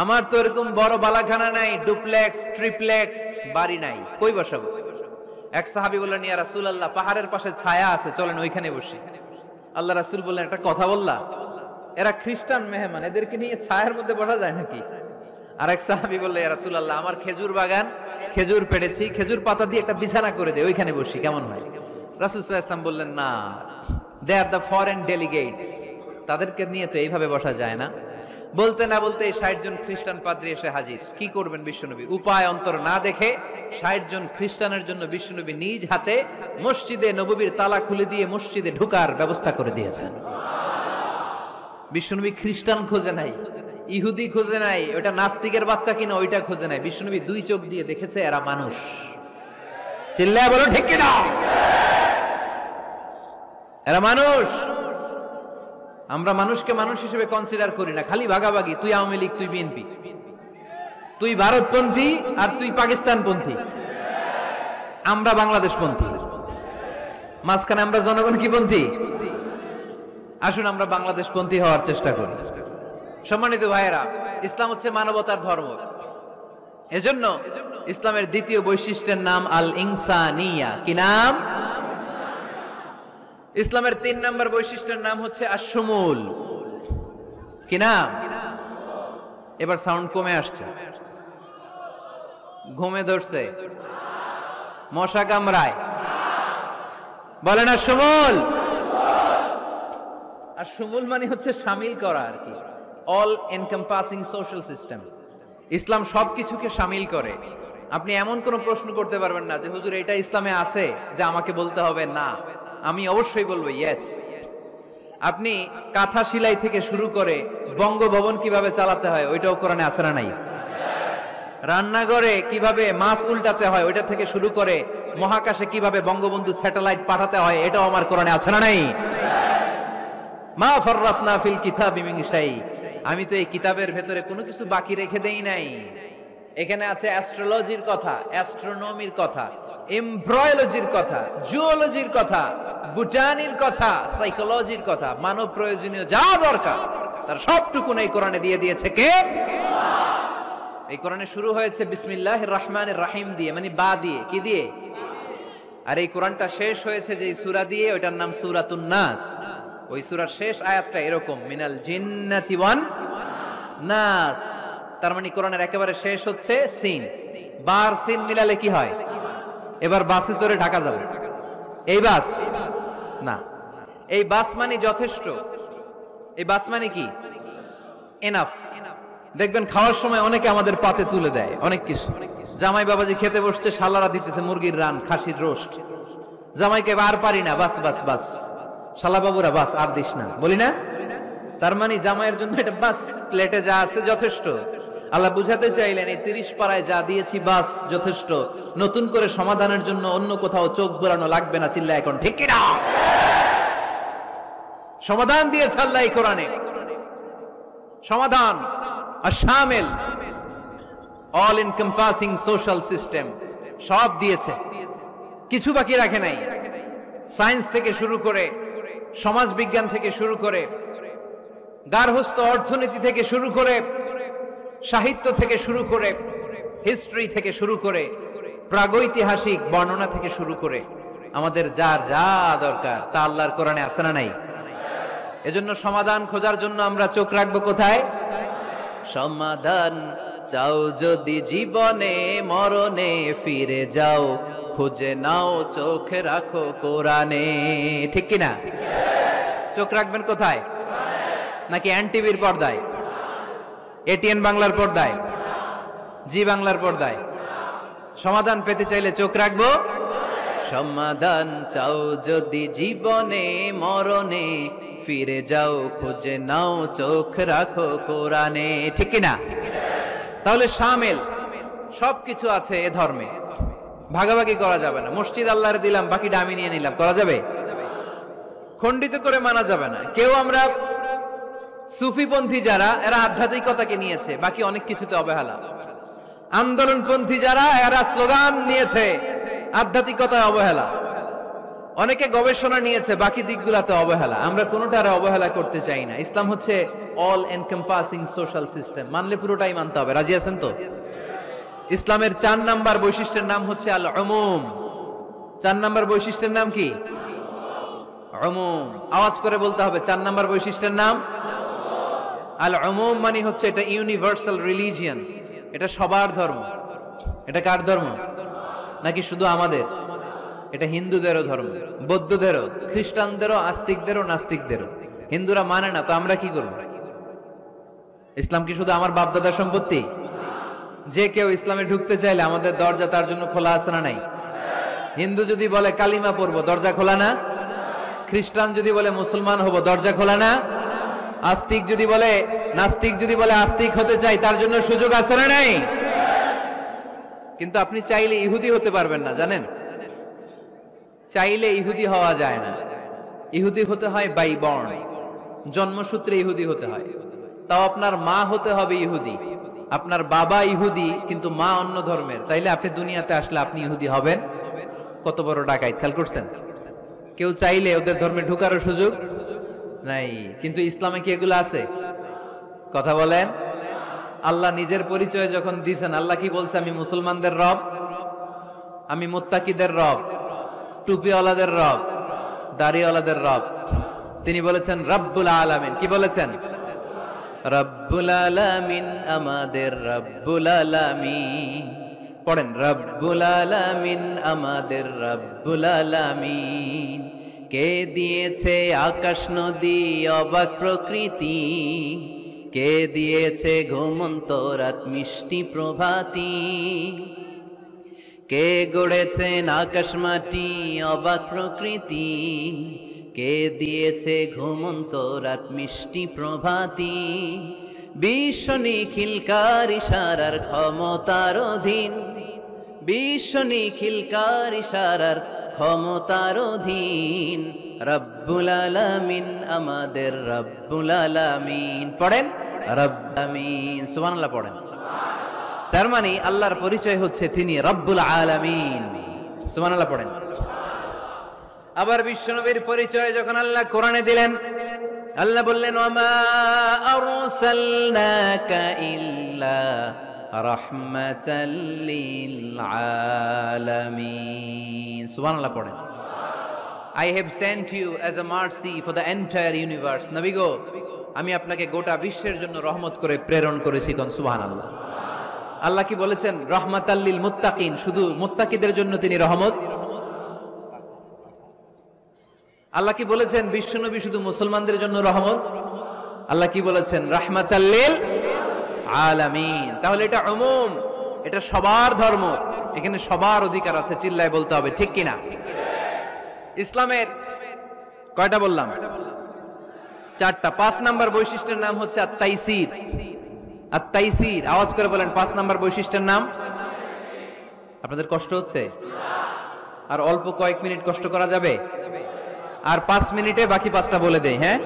Speaker 1: আমার তো এরকম বড় বালাখানা নাই, ডুপ্লেক্স ট্রিপ্লেক্স বাড়ি নাই, কই বসাবো? এক সাহাবী বললেন, ইয়া রাসূলুল্লাহ পাহাড়ের পাশে ছায়া আছে, চলেন ওইখানে বসি। আল্লাহ রাসূল বললেন, একটা কথা বললা, এরা খ্রিস্টান মেহমান, এদেরকে নিয়ে ছায়ার মধ্যে বসা যায় নাকি? আরেক সাহাবী বললেন, ইয়া রাসূলুল্লাহ আমার খেজুর বাগান, খেজুর পেড়েছি, খেজুর পাতা দিয়ে একটা বিছানা করে দে, ওইখানে বসি, কেমন হয়? রাসূল সাল্লাল্লাহু আলাইহি ওয়াসাল্লাম বললেন, না, দে আর দ্য ফরেন ডেলিগেটস, তাদেরকে নিয়ে তো এইভাবে বসা যায় না। বলতে না বলতে ৬০ জন খ্রিস্টান পাদ্রী এসে হাজির। কি করবেন বিশ্বনবী? উপায় অন্তর না দেখে ৬০ জন খ্রিস্টানের জন্য বিশ্বনবী নিজ হাতে মসজিদে নববীর তালা খুলে দিয়ে মসজিদে ঢোকার ব্যবস্থা করে দিয়েছেন। বিশ্বনবী খ্রিস্টান খোঁজে নাই, ইহুদি খোঁজে নাই, ওটা নাস্তিকের বাচ্চা কিনা ওইটা খোঁজে নাই। বিশ্বনবী দুই চোখ দিয়ে দেখেছে এরা মানুষ। চিল্লায় বলো ঠিক কিনা? এরা মানুষ। আমরা মানুষকে মানুষ হিসেবে কনসিডার করি না, খালি ভাগাভাগি, তুই আওয়ামী লীগ তুই বিএনপি।
Speaker 2: তুই ভারতপন্থী আর তুই পাকিস্তানপন্থী, আমরা বাংলাদেশপন্থী। মাঝখানে আমরা জনগণ কি পন্থী? আসুন আমরা বাংলাদেশপন্থী হওয়ার চেষ্টা করি। সম্মানিত ভাইয়েরা, ইসলাম হচ্ছে মানবতার ধর্ম। এজন্য ইসলামের দ্বিতীয় বৈশিষ্ট্যের নাম আল ইনসানিয়া। কি নাম? ইসলামের 3 নম্বর বৈশিষ্ট্যের নাম হচ্ছে আশ-শুমুল। কি নাম? এবার সাউন্ড কমে আসছে, ঘুমে ধরছে, মশা কামড়ায়, বলেন আশ-শুমুল। আশ-শুমুল মানে হচ্ছে শামিল করা আর কি, অল এনকম্পাসিং সোশ্যাল সিস্টেম। ইসলাম সবকিছুকে শামিল করে। আপনি এমন কোন প্রশ্ন করতে পারবেন না যে হুজুর এটা ইসলামে আছে যে আমাকে বলতে হবে না, আমি অবশ্যই বলবো ইয়েস। আপনি কাঁথা সেলাই থেকে শুরু করে বঙ্গভবন কিভাবে চালাতে হয় ওইটাও কোরআনে আছে না নাই? রান্নাঘরে কিভাবে মাছ উল্টাতে হয় ওইটা থেকে শুরু করে মহাকাশে কিভাবে বঙ্গবন্ধু স্যাটেলাইট পাঠাতে হয় এটাও আমার কোরআনে আছে না নাই? মা ফাররাতনা ফিল কিতাবি মিন শাই। আমি তো এই কিতাবের ভেতরে কোনো কিছু বাকি রেখে দেই নাই। এখানে আছে অ্যাস্ট্রোলজির কথা, অ্যাস্ট্রোনমির কথা, এমব্রয়োলজির কথা, জুওলজির কথা, বুটানির কথা, সাইকোলজির কথা, মানব প্রয়োজনীয় যা দরকার তার সবটুকু এই কোরআনে দিয়ে দিয়েছে কে? এই কোরআনে শুরু হয়েছে বিসমিল্লাহির রহমানির রহিম দিয়ে, মানে বা দিয়ে। কি দিয়ে? আর এই কোরআনটা শেষ হয়েছে যে সূরা দিয়ে, ওইটার নাম সূরাতুন নাস। ওই সূরার শেষ আয়াতটা এরকম, মিনাল জিন্নাতি ওয়ান নাস। তার মানে কোরআনের একেবারে শেষ হচ্ছে সিন। বার সিন মিলালে কি হয়? এবার বাসে চড়ে ঢাকা যাবে। এই বাস না, এই বাস মানে যথেষ্ট। এই বাস মানে কি? এনাফ। দেখবেন খাওয়ার সময় অনেকে আমাদের পাতে তুলে দেয় অনেক কিছু। জামাই বাবাজি খেতে বসছে, শালারা দিতেছে মুরগির রান, খাসির রোস্ট। জামাইকে আর পারি না, বাস বাস বাস, শালা বাবুরা বাস আর দিস না, বলি না? তার মানে জামাইয়ের জন্য এটা বাস, প্লেটে যা আছে যথেষ্ট। আল্লাহ বুঝাতে চাইলেন এই 30 পারায় যা দিয়েছি বাস যথেষ্ট, নতুন করে সমাধানের জন্য অন্য কোথাও চোখ বোলানো লাগবে না। চিল্লা এখন ঠিক কি না? সমাধান দিয়েছে আল্লাহ এই কোরআনে, সমাধান আশ-শামিল, অল এনকম্পাসিং সোশ্যাল সিস্টেম সব দিয়েছে, কিছু বাকি রাখে নাই। সায়েন্স থেকে শুরু করে, সমাজ বিজ্ঞান থেকে শুরু করে, গার্হস্থ্য অর্থনীতি থেকে শুরু করে, সাহিত্য থেকে শুরু করে, হিস্ট্রি থেকে শুরু করে, প্রাগৈতিহাসিক বর্ণনা থেকে শুরু করে আমাদের যার যা দরকার তা আল্লাহর কোরআনে আছে না নাই? এজন্য সমাধান খোঁজার জন্য আমরা চোখ রাখবো কোথায়? সমাধান চাও যদি জীবনে মরণে ফিরে যাও, খুঁজে নাও চোখ রাখো কোরআনে। ঠিক কি না? চোখ রাখবেন কোথায়? নাকি এনটিভির পর্দায়, এটিএন বাংলার পর্দায়, জি বাংলার পর্দায়? সমাধান পেতে চাইলে চোখ রাখবো। সমাধান চাও যদি জীবনে মরণে ফিরে যাও, খুঁজে নাও চোখ রাখো কোরআনে। ঠিক কি না? তাহলে শামিল সবকিছু আছে এ ধর্মে, ভাগাভাগি করা যাবে না। মসজিদ আল্লাহর দিলাম, বাকিটা আমি নিয়ে নিলাম, করা যাবে? খণ্ডিত করে মানা যাবে না। কেউ আমরা সুফিপন্থী যারা, এরা আধ্যাত্মিকতাকে নিয়েছে, বাকি অনেক কিছুতে অবহেলা। আন্দোলনপন্থী যারা, এরা স্লোগান নিয়েছে, আধ্যাত্মিকতায় অবহেলা। অনেকে গবেষণা নিয়েছে, বাকি দিকগুলাতে অবহেলা। আমরা কোনোটার অবহেলা করতে চাই না। ইসলাম হচ্ছে অল এনকম্পাসিং সোশ্যাল সিস্টেম, মানলে পুরোটাই মানতে হবে। রাজি আছেন তো? ইসলামের 4 নাম্বার বৈশিষ্ট্যের নাম হচ্ছে আল উমুম। 4 নাম্বার বৈশিষ্ট্যের নাম কি? উমুম। আওয়াজ করে বলতে হবে, 4 নাম্বার বৈশিষ্ট্যের নাম আল উমুম। মানে হচ্ছে এটা ইউনিভার্সাল রিলিজিয়ন, এটা সবার ধর্ম। এটা কার ধর্ম? নাকি শুধু আমাদের? এটা হিন্দুদেরও ধর্ম, বৌদ্ধদেরও, খ্রিস্টানদেরও, আস্তিকদেরও, নাস্তিকদেরও। হিন্দুরা মানে না তো আমরা কি করব? ইসলাম কি শুধু আমার বাপদাদার সম্পত্তি? যে কেউ ইসলামে ঢুকতে চাইলে আমাদের দরজা তার জন্য খোলা আছে না নাই? হিন্দু যদি বলে কালিমা পড়বো, দরজা খোলা না? খ্রিস্টান যদি বলে মুসলমান হব, দরজা খোলা না? আস্তিক যদি বলে, নাস্তিক যদি বলে আস্তিক হতে চাই, তার জন্য সুযোগ আছে না নাই? কিন্তু আপনি চাইলে ইহুদি হতে পারবেন না, জানেন? চাইলে ইহুদি হওয়া যায় না। ইহুদি হতে হয় বাই বর্ন, জন্মসূত্রে ইহুদি হতে হয়। তাও আপনার মা হতে হবে ইহুদি, আপনার বাবা ইহুদি কিন্তু মা অন্য ধর্মের, তাইলে আপনি দুনিয়াতে আসলে আপনি ইহুদি হবেন? কত বড় ডাকাইত, খেয়াল করছেন? কেউ চাইলে ওদের ধর্মে ঢুকারও সুযোগ নাই। কিন্তু ইসলামে কি এগুলো আছে? কথা বলেন। আল্লাহ নিজের পরিচয় যখন দিয়েছেন, আল্লাহ কি বলছে? আমি মুসলমানদের রব, আমি মুত্তাকিদের রব, টুপিওয়ালাদের রব, দাড়িওয়ালাদের রব। তিনি বলেছেন রব্বুল আলামিন। কি বলেছেন? রব্বুল আলামিন, আমাদের রব্বুল আলামিন। পড়েন, রব্বুল আলামিন, আমাদের রব্বুল আলামিন। কে দিয়েছে আকাশ নদী অবাক প্রকৃতি, কে দিয়েছে ঘুমন্ত রাত মিষ্টি প্রভাতী, কে গড়েছেন আকাশ মাটি অবাক প্রকৃতি, কে দিয়েছে ঘুমন্ত রাত মিষ্টি প্রভাতী। বিশ্ব নিখিলকার ইশারার ক্ষমতার অধীন, বিশ্ব নিখিলকার ইশারার ক্ষমতার অধীন। রব্বুল আলামিন, আমাদের রব্বুল আলামিন। পড়েন রব্বামিন, সুবহানাল্লাহ পড়েন। তার মানে আল্লাহর পরিচয় হচ্ছে তিনি রব্বুল আলামিন। সুবহানাল্লাহ পড়েন। আবার বিশ্বনবীর পরিচয় যখন আল্লাহ কোরআনে দিলেন, আল্লাহ বললেন ওয়ামা আরসালনাকা ইল্লা রাহমাতাল লিল আলামিন। সুবহানাল্লাহ পড়েন। I have sent you as a mercy for the entire universe. নবী গো, আমি আপনাকে গোটা বিশ্বের জন্য রহমত করে প্রেরণ করেছি। কোন সুবহানাল্লাহ। আল্লাহ কি বলেছেন? রহমাতাল লিল মুত্তাকিন, শুধু মুত্তাকিদের জন্য তিনি রহমত। আল্লাহ কি বলেছেন? বিশ্বনবী শুধু মুসলমানদের জন্য রহমত। আল্লাহ কি বলেছেন? রাহমাতাল লিল আলামিন। তাহলে এটা উমুম, এটা সবার ধর্ম, এখানে সবার অধিকার আছে। চিল্লায় বলতে হবে, ঠিক কিনা? ইসলামের কয়টা বললাম? চারটা। 5 নাম্বার বৈশিষ্ট্যের নাম হচ্ছে আত-তাইসির। আত-তাইসির, আওয়াজ করে বলেন 5 নাম্বার বৈশিষ্ট্যের নাম। আপনাদের কষ্ট হচ্ছে? আর অল্প কয়েক মিনিট কষ্ট করা যাবে? আর 5 মিনিটে বাকি 5টা বলে দেই। হ্যাঁ,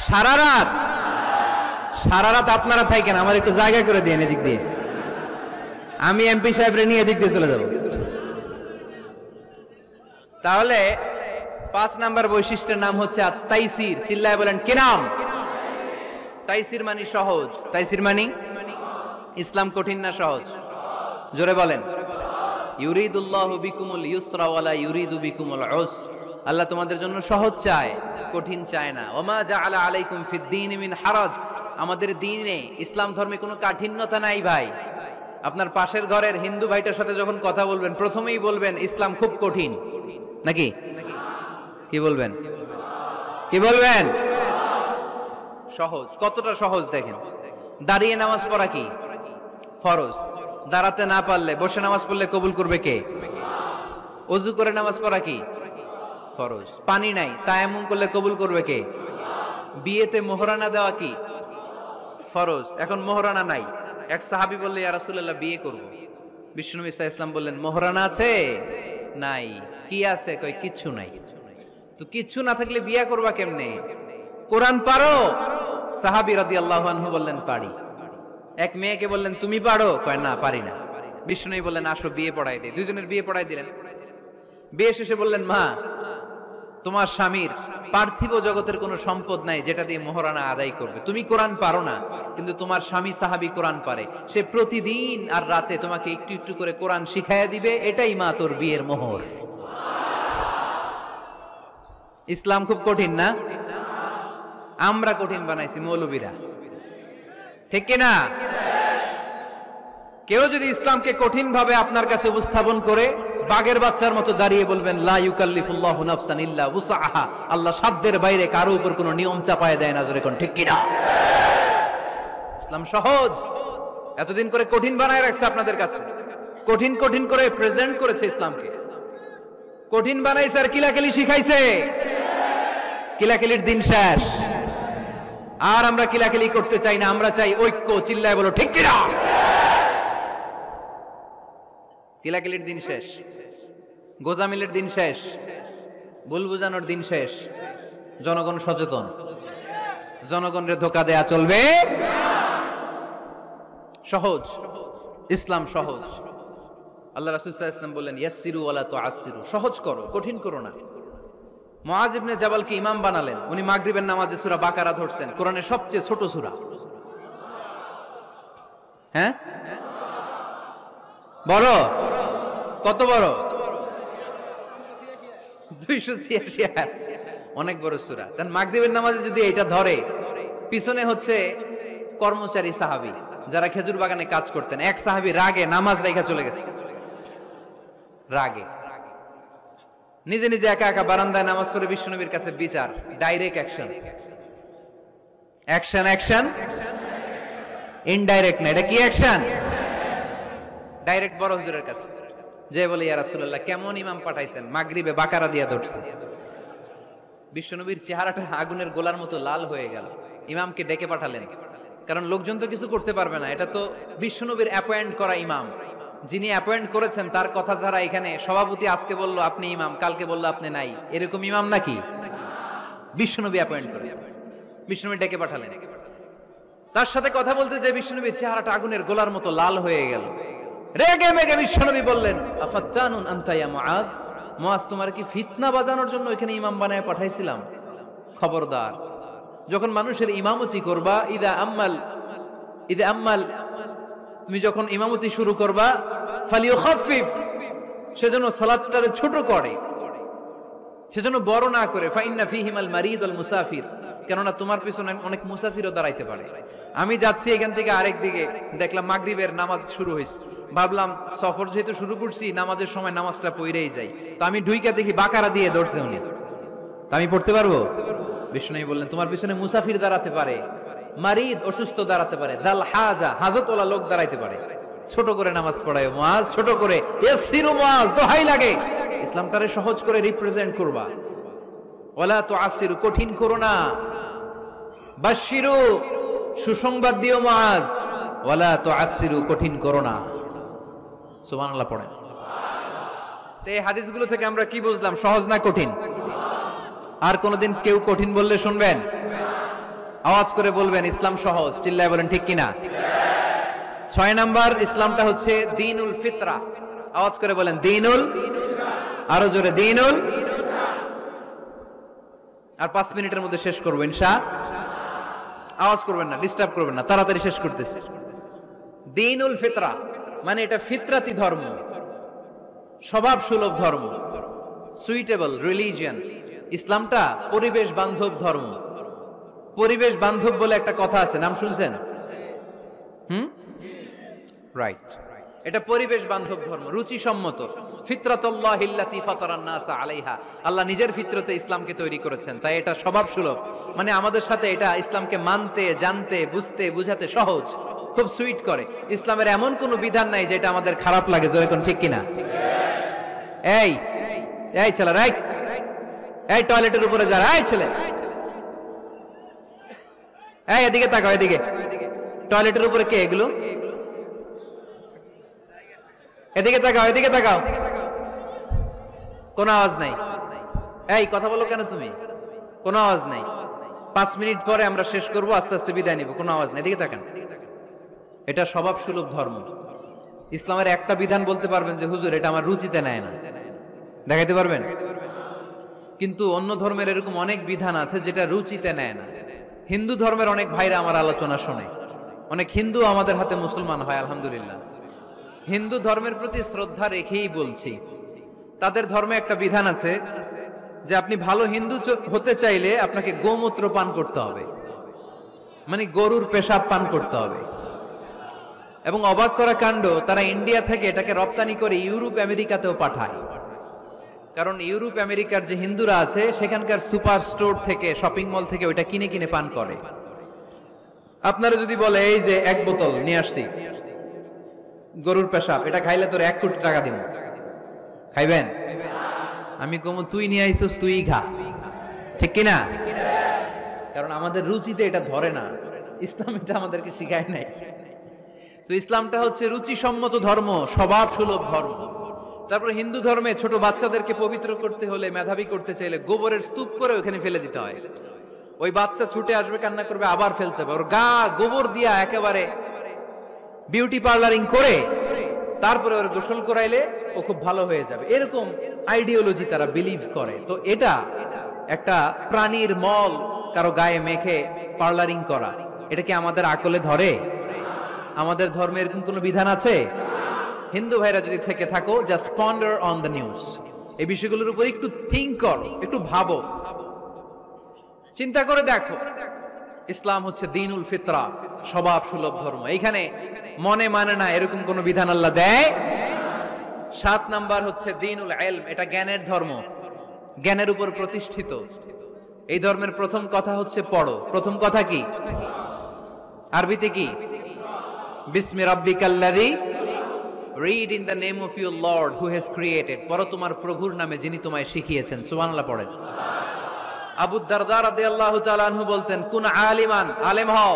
Speaker 2: সারা রাত আপনারা থাকেন, আমার একটু জায়গা করে দিন এদিক দিয়ে। আমি এমপি সাহেবরে নিয়ে এদিক দিয়ে চলে যাব। তাহলে 5 নাম্বার বৈশিষ্ট্যের নাম হচ্ছে আত-তাইসির। চিল্লায় বলেন কি নাম? তাইসির মানে সহজ। তাইসির মানে ইসলাম কঠিন না সহজ? জোরে বলেন। ইউরিদুল্লাহু বিকুমুল ইউসরা ওয়ালা ইউরিদু বিকুমুল উসর। আল্লাহ তোমাদের জন্য সহজ চায়, কঠিন চায় না। ওমা জাআলা আলাইকুম ফিদ-দীনি মিন হারাজ। আমাদের দ্বীনে, ইসলাম ধর্মে কোনো কাঠিন্যতা নাই ভাই। আপনার পাশের ঘরের হিন্দু ভাইটার সাথে যখন কথা বলবেন, প্রথমেই বলবেন ইসলাম খুব কঠিন, নাকি? কি বলবেন? কি বলবেন? সহজ। কতটা সহজ দেখেন। দাঁড়িয়ে নামাজ পড়া কি ফরজ। দাঁড়াতে না পারলে বসে নামাজ পড়লে কবুল করবে কে? ওযু করে নামাজ পড়া কি ফরজ। পানি নাই, তায়াম্মুম করলে কবুল করবে কে? বিয়েতে মোহরানা দেওয়া কি ফরজ। এখন মোহরানা নাই। এক সাহাবী বললে ইয়া রাসূলুল্লাহ বিয়ে করব। বিশ্বনবী সাল্লাল্লাহু আলাইহি ওয়াসাল্লাম বললেন মোহরানা আছে? নাই। কি আছে? কয় কিচ্ছু নাই। তো কিচ্ছু না থাকলে বিয়ে করবা কেমনে? কোরআন পারো? সাহাবী রাদিয়াল্লাহু আনহু বললেন পারি। এক মেয়েকে বললেন তুমি পারো? কয় না, পারি না। বিশ্বনবী বললেন আসো বিয়ে পড়াই দেই। দুইজনের বিয়ে পড়াই দিলেন। বিয়ে শেষে বললেন মা, তোমার স্বামীর পার্থিব জগতের কোনো সম্পদ নাই যেটা দিয়ে মোহরানা আদায় করবে। তুমি কোরআন পারো না, কিন্তু তোমার স্বামী সাহাবী কোরআন পারে। সে প্রতিদিন আর রাতে তোমাকে একটু একটু করে কোরআন শিখাইয়া দিবে। এটাই মা তোর বিয়ের মোহর। ইসলাম খুব কঠিন না? আমরা কঠিন বানাইছি মৌলবীরা, ঠিক কিনা? কেউ যদি ইসলামকে কঠিন ভাবে আপনার কাছে উপস্থাপন করে, বাঘের বাচ্চার মতো দাঁড়িয়ে বলবেন লা ইউকাল্লিফুল্লাহু নাফসান ইল্লা উসআহা। আল্লাহ সাধ্যের বাইরে কারো উপর কোনো নিয়ম চাপায় দেয় না। জোরে কোন ঠিক কিনা? ইসলাম সহজ। এতদিন করে কঠিন বানায় রাখছে আপনাদের কাছে, কঠিন কঠিন করে প্রেজেন্ট করেছে ইসলামকে। কঠিন বানাইছে আর কিলাকিলি শিখাইছে। কিলাকিলির দিন শেষ। আর আমরা কিলাকিলি করতে চাই না, আমরা চাই ঐক্য। চিল্লায় বলো ঠিক কিনা? কিলাকিলির দিন শেষ, গোজামিলের দিন শেষ। ভুল বুঝানোর দিন শেষ, জনগণ সচেতন, জনগণরে ধোকা দেয়া চলবে। সহজ, ইসলাম সহজ। আল্লাহ রাসূল সাল্লাল্লাহু আলাইহি ওয়াসাল্লাম বললেন ইয়াসসিরু ওয়ালা তুআসসিরু, সহজ করো, কঠিন করো না। মুআজ ইবনে জাবালকে ইমাম বানালেন, উনি মাগরিবের নামাজে সূরা বাকারা ধরছেন, কোরআনের সবচেয়ে ছোট সূরা। হ্যাঁ, বড়, কত বড়? 286 আয়াত, অনেক বড় সূরা। তার মাগরিবের নামাজে যদি এটা ধরে, পিছনে হচ্ছে কর্মচারী সাহাবী যারা খেজুর বাগানে কাজ করতেন, এক সাহাবী রাগে নামাজ রাইখা চলে গেছে, রাগে নিজে নিজে একা একা বারান্দায় নামাজ পড়ে বিশ্বনবীর কাছে বিচার, direct action, action action, indirect না, এটা কি অ্যাকশন? ডাইরেক্ট বড় হুজুরের কাছে যে বলে ইয়া রাসূলুল্লাহ কেমন ইমাম পাঠাইছেন, মাগরিবে বাকারা দিয়া ধরছে। বিশ্বনবীর চেহারাটা আগুনের গোলার মতো লাল হয়ে গেল। ইমামকে ডেকে পাঠালেন, কারণ লোকজন তো কিছু করতে পারবে না, এটা তো বিশ্বনবীর অ্যাপয়েন্ট করা ইমাম, যিনি অ্যাপয়েন্ট করেছেন তার কথা ছাড়া এখানে সভাপতি আজকে বলল আপনি ইমাম, কালকে বলল আপনি নাই, এরকম ইমাম নাকি? বিশ্বনবী অ্যাপয়েন্ট করেছেন, বিশ্বনবী ডেকে পাঠালেন। তার সাথে কথা বলতে যে বিশ্বনবীর চেহারাটা আগুনের গোলার মতো লাল হয়ে গেল। রেগে মেগে বিশ্বনবী বললেন আফাত্তানুন আনতা ইয়া মুআজ, মুআজ তোমার কি ফিতনা বাজানোর জন্য এখানে ইমাম বানায় পাঠাইছিলাম? খবরদার, যখন মানুষের ইমামতি করবা, ইদা আম্মাল তুমি যখন ইমামতি শুরু করবা, ফালিয়ুখাফফিফ, সেজন্য সালাতটারে ছোট করে, সেজন্য বড় না করে। ফাইন্না ফীহিমাল মারিদ ওয়াল মুসাফির, কেননা তোমার পিছনে অনেক মুসাফিরও দাঁড়াইতে পারে। আমি যাচ্ছি এখান থেকে আরেক দিকে, দেখলাম মাগরিবের নামাজ শুরু হয়েছে, ভাবলাম সফর যেহেতু শুরু করছি নামাজের সময় নামাজটা পড়েই যাই, তো আমি ঢুইকা দেখি বাকারা দিয়ে ধরছে উনি, তা আমি পড়তে পারবো? বিষ্ণু বললেন তোমার পিছনে মুসাফির দাঁড়াতে পারে, মারিদ অসুস্থ দাঁড়াতে পারে, জাল হাজা হাজতওয়ালা লোক দাঁড়াইতে পারে, ছোট করে নামাজ পড়ায় মুআজ, ছোট করে। ইয়াসসিরু মুআজ, দোহাই লাগে, ইসলামটারে সহজ করে রিপ্রেজেন্ট করবা। ওয়ালা তুআসসিরু, কঠিন করো না। বাশশিরু, সুসংবাদ দিও মুআজ, ওয়ালা তুআসসিরু, কঠিন করো না। সুবহানাল্লাহ পড়েন। তো এই হাদিসগুলো থেকে আমরা কি বুঝলাম? সহজ না কঠিন? আর কোনদিন কেউ কঠিন বললে শুনবেন? আওয়াজ করে বলবেন ইসলাম সহজ, চিল্লায় বলেন ঠিক কিনা? 6 নাম্বার, ইসলামটা হচ্ছে দ্বীনুল ফিতরা। আওয়াজ করে বলেন দ্বীনুল, আরো জোরে দ্বীনুল। আর 5 মিনিটের মধ্যে শেষ করবো ইনশাআল্লাহ। আওয়াজ করবেন না, ডিস্টার্ব করবেন না, তাড়াতাড়ি শেষ করতেছি। দ্বীনুল ফিতরা মানে এটা ফিতরাতি ধর্ম, স্বভাব সুলভ ধর্ম, সুইটেবল রিলিজিয়ন। ইসলামটা পরিবেশ বান্ধব ধর্ম। পরিবেশ বান্ধব বলে একটা কথা আছে, নাম শুনছেন? রাইট, এটা পরিবেশ বান্ধব ধর্ম, রুচিসম্মত। ফিতরাতুল্লাহিল্লাতী ফাতারান নাস আলাইহা, আল্লাহ নিজের ফিতরতে ইসলামকে তৈরি করেছেন, তাই এটা স্বভাব সুলভ। মানে আমাদের সাথে এটা ইসলামকে মানতে, জানতে, বুঝতে, বুঝাতে সহজ, খুব সুইট করে। ইসলামের এমন কোনো বিধান নাই যেটা আমাদের খারাপ লাগে, জোরে কোন ঠিক কিনা? এই এই ছেলে, রাইট, এই টয়লেটের উপরে যা, এই ছেলে, এই এদিকে তাকাও, এদিকে। টয়লেটের উপরে কে এগুলো? এদিকে তাকাও, এদিকে তাকাও। কোনো আওয়াজ নাই। এই কথা বলো কেন তুমি? কোনো আওয়াজ নাই। 5 মিনিট পরে আমরা শেষ করব, আস্তে আস্তে বিদায় নিব, কোনো আওয়াজ নাই। এদিকে তাকান। এটা স্বভাব সুলভ ধর্ম। ইসলামের একটা বিধান বলতে পারবেন যে হুজুর এটা আমার রুচিতে নেয় না, দেখাইতে পারবেন? কিন্তু অন্য ধর্মের এরকম অনেক বিধান আছে যেটা রুচিতে নেয় না। হিন্দু ধর্মের অনেক ভাইরা আমার আলোচনা শোনে, অনেক হিন্দু আমাদের হাতে মুসলমান হয়, আলহামদুলিল্লাহ। হিন্দু ধর্মের প্রতি শ্রদ্ধা রেখেই বলছি, তাদের ধর্মে একটা বিধান আছে যে আপনি ভালো হিন্দু হতে চাইলে আপনাকে গোমূত্র পান করতে হবে, মানে গরুর পেশাব পান করতে হবে। এবং অবাক করা কাণ্ড, তারা ইন্ডিয়া থেকে এটাকে রপ্তানি করে ইউরোপ আমেরিকাতেও পাঠায়। কারণ ইউরোপ আমেরিকার যে হিন্দুরা আছে সেখানকার সুপার স্টোর থেকে, শপিং মল থেকে ওইটা কিনে কিনে পান করে। আপনারা যদি বলে এই যে 1 বোতল নিয়ে আসছি গরুর পেশাব, এটা খাইলে তোর 1 কোটি টাকা দিব, খাইবেন? আমি কমু তুই নিয়ে আইসোস, তুই খা, ঠিক কিনা? কারণ আমাদের রুচিতে এটা ধরে না, ইসলাম এটা আমাদেরকে শিখায় নাই। তো ইসলামটা হচ্ছে রুচিসম্মত ধর্ম, স্বভাব সুলভ ধর্ম। তারপর হিন্দু ধর্মে ছোট বাচ্চাদেরকে পবিত্র করতে হলে, মেধাবী করতে চাইলে গোবরের স্তূপ করে ওখানে ফেলে দিতে হয়। ওই বাচ্চা ছুটে আসবে, কান্না করবে, আবার ফেলতে হবে। ওর গা গোবর দিয়া একেবারে বিউটি পার্লারিং করে তারপরে ওর গোসল করাইলে ও খুব ভালো হয়ে যাবে, এরকম আইডিওলজি তারা বিলিভ করে। তো এটা একটা প্রাণীর মল কারো গায়ে মেখে পার্লারিং করা, এটা কি আমাদের আকলে ধরে? আমাদের ধর্মে এরকম কোনো বিধান আছে? হিন্দু ভাইরা যদি থেকে থাকো, just ponder on the news, এই বিষয়গুলোর উপর একটু থিঙ্ক করো, একটু ভাবো, চিন্তা করে দেখো। ইসলাম হচ্ছে দ্বীনুল ফিতরা, স্বভাব সুলভ ধর্ম। এইখানে মনে মানে না এরকম কোন বিধান আল্লাহ দেয়। 7 নাম্বার হচ্ছে দ্বীনুল ইলম, এটা জ্ঞানের ধর্ম, জ্ঞানের উপর প্রতিষ্ঠিত। এই ধর্মের প্রথম কথা হচ্ছে পড়ো। প্রথম কথা কি? আরবিতে কি? বিসমি রাব্বিকাল্লাযী, read in the name of your lord who has created. পড়ো তোমার প্রভুর নামে যিনি তোমায় শিখিয়েছেন। সুবহানাল্লাহ পড়েন। আবু দারদা রাদিয়াল্লাহু তাআলা আনহু বলতেন, কুন আলিমান, আলেম হও,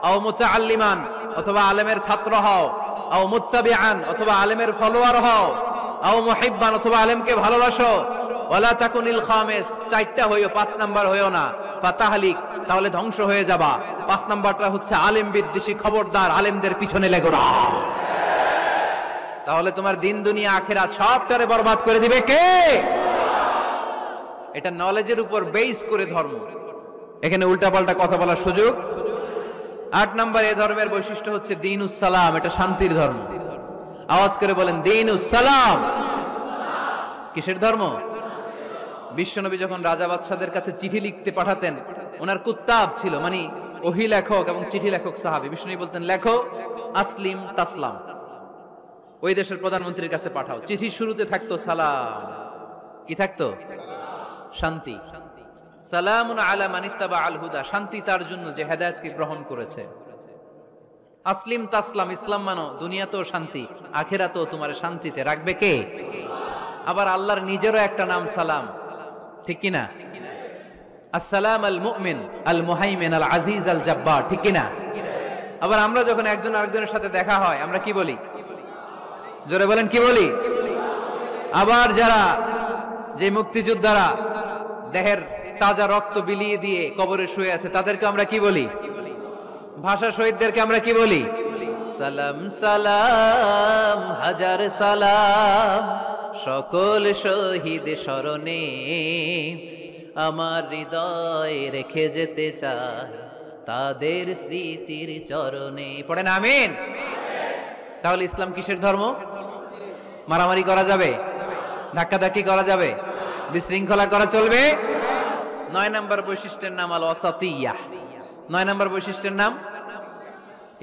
Speaker 2: আও মুতাআল্লিমান, অথবা আলেমের ছাত্র হও, আও মুত্তাবিআন, অথবা আলেমের ফলোয়ার হও, আও মুহিব্বান, অথবা আলেমকে ভালোবাসো, ওয়ালা তাকুনিল খামিস, 4টা হইও, 5 নাম্বার হইও না, ফাতাহলিক, তাহলে ধ্বংস হয়ে যাবা। 5 নাম্বারটা হচ্ছে আলেম বিদ্বেষী, খবরদার আলেমদের পিছনে লেগো না, তাহলে তোমার দিন দুনিয়া আখিরাত সবটারে বরবাদ করে দিবে কে? এটা নলেজের উপর বেস করে ধর্ম, এখানে উল্টাপাল্টা কথা বলার সুযোগ। 8 নাম্বার এই ধর্মের বৈশিষ্ট্য হচ্ছে দ্বীনুস সালাম, এটা শান্তির ধর্ম। আওয়াজ করে বলেন দ্বীনুস সালাম। কিসের ধর্ম? বিশ্বনবী যখন রাজা বাদশাদের কাছে চিঠি লিখতে পাঠাতেন, ওনার কুত্তাব ছিল, মানে ওহী লেখক এবং চিঠি লেখক সাহাবী। বিশ্বনবী বলতেন, লেখো আসলিম তাসলাম, ওই দেশের প্রধানমন্ত্রীর কাছে পাঠাও। চিঠির শুরুতে থাকতো সালাম, কি থাকতো? শান্তি। সালামুন আলা মান ইত্তাবা আল হুদা, শান্তি তার জন্য যে হেদায়েতকে গ্রহণ করেছে। আসলিম তাসলাম, ইসলাম মানো, দুনিয়াতেও শান্তি, আখিরাতেও তোমার শান্তিতে রাখবে কে? আবার আল্লাহর নিজেরও একটা নাম সালাম, ঠিক কি না? আসসালাম আল মুমিন আল মুহাইমিন আল আজিজ আল জাব্বার, ঠিক কি না? আবার আমরা যখন একজন আরেকজনের সাথে দেখা হয় আমরা কি বলি? জোরে বলেন, কি বলি? আবার যারা, যে মুক্তিযোদ্ধারা দেহের তাজা রক্ত বিলিয়ে দিয়ে কবরে শুয়ে আছে, তাদেরকে আমরা কি বলি? ভাষা শহীদদেরকে আমরা কি বলি? সালাম সালাম হাজার সালাম, সকল শহীদ স্মরণে আমার হৃদয় রেখে যেতে চায় তাদের স্মৃতির চরণে। পড়েন আমিন। তাহলে ইসলাম কিসের ধর্ম? মারামারি করা যাবে? ধাক্কাধাক্কি করা যাবে? বিশৃঙ্খলা করা চলবে? 9 নাম্বার বৈশিষ্ট্যের নাম আল ওয়াসাতিয়্যাহ। 9 নাম্বার বৈশিষ্ট্যের নাম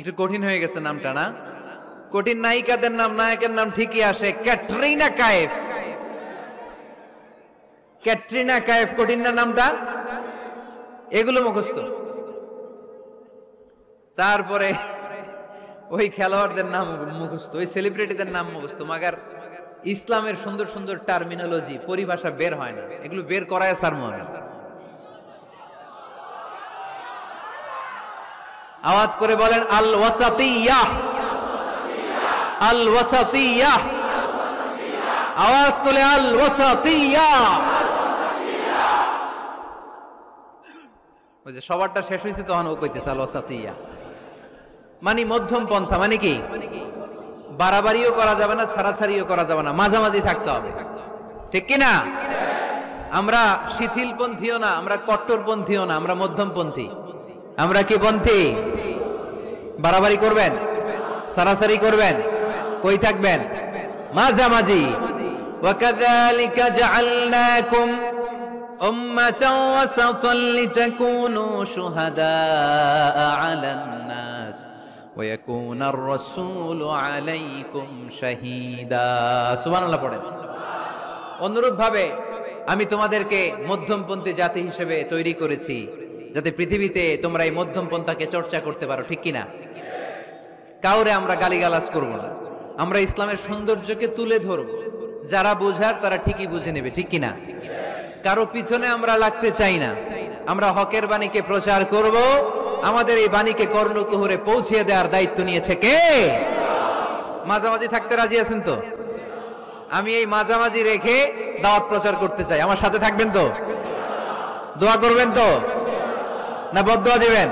Speaker 2: একটু কঠিন হয়ে গেছে নামটা, না? কঠিন নায়িকাদের নাম, নায়কের নাম ঠিকই আসে, ক্যাটরিনা কাইফ। ক্যাটরিনা কাইফ, কঠিন না নামটা? এগুলো মুখস্থ। তারপরে ওই খেলোয়াড়দের নাম মুখস্থ, ওই সেলিব্রিটিদের নাম মুখস্থ, মাগার ইসলামের সুন্দর সুন্দর টার্মিনোলজি, পরিভাষা বের হয় না। এগুলো বের করায় সারমু আমি। আওয়াজ করে বলেন আল ওয়াসাতিয়্যাহ, আল ওয়াসাতিয়্যাহ, আওয়াজ তুলে আল ওয়াসাতিয়্যাহ। ওই যে সবারটা শেষ হয়েছে তখন ও কইতেছে আল ওয়াসাতিয়্যাহ, মানে মধ্যম পন্থা। মানে কি? বাড়াবাড়িও করা যাবে না, ছাড়াছাড়িও করা যাবে না, মাঝামাঝি থাকতে হবে, ঠিক কি না? আমরা শিথিলপন্থীও না, আমরা কট্টরপন্থীও না, আমরা মধ্যমপন্থী। আমরা কি পন্থী? বাড়াবাড়ি করবেন, ছাড়াছাড়ি করবেন, কই থাকবেন? মাঝামাঝি। ওয়াকাযালিকা জাআলনাকুম উম্মাতান ওয়াসাতান লিতাকুনু শুহাদাআ আলান নাস ওয়া ইয়াকুনার রাসূলু আলাইকুম শাহীদা। সুবহানাল্লাহ পড়েন। অনুরূপ ভাবে আমি তোমাদেরকে মধ্যমপন্থী জাতি হিসেবে তৈরি করেছি, যাতে পৃথিবীতে তোমরা এই মধ্যম পন্থাকে চর্চা করতে পারো, ঠিক কিনা? কাউরে আমরা গালিগালাজ করব না, আমরা ইসলামের সৌন্দর্যকে তুলে ধরব, যারা বোঝার তারা ঠিকই বুঝে নেবে, ঠিক কিনা? কারো পিছনে আমরা লাগতে চাই না, আমরা হকের বাণীকে প্রচার করব। আমাদের এই বাণীকে কর্ণকুহরে পৌঁছে দেওয়ার দায়িত্ব নিয়েছে কে? মাঝামাঝি থাকতে রাজি আছেন তো? আমি এই মাঝামাঝি রেখে দাওয়াত প্রচার করতে চাই। আমার সাথে থাকবেন তো? দোয়া করবেন তো? না বদদোয়া দিবেন?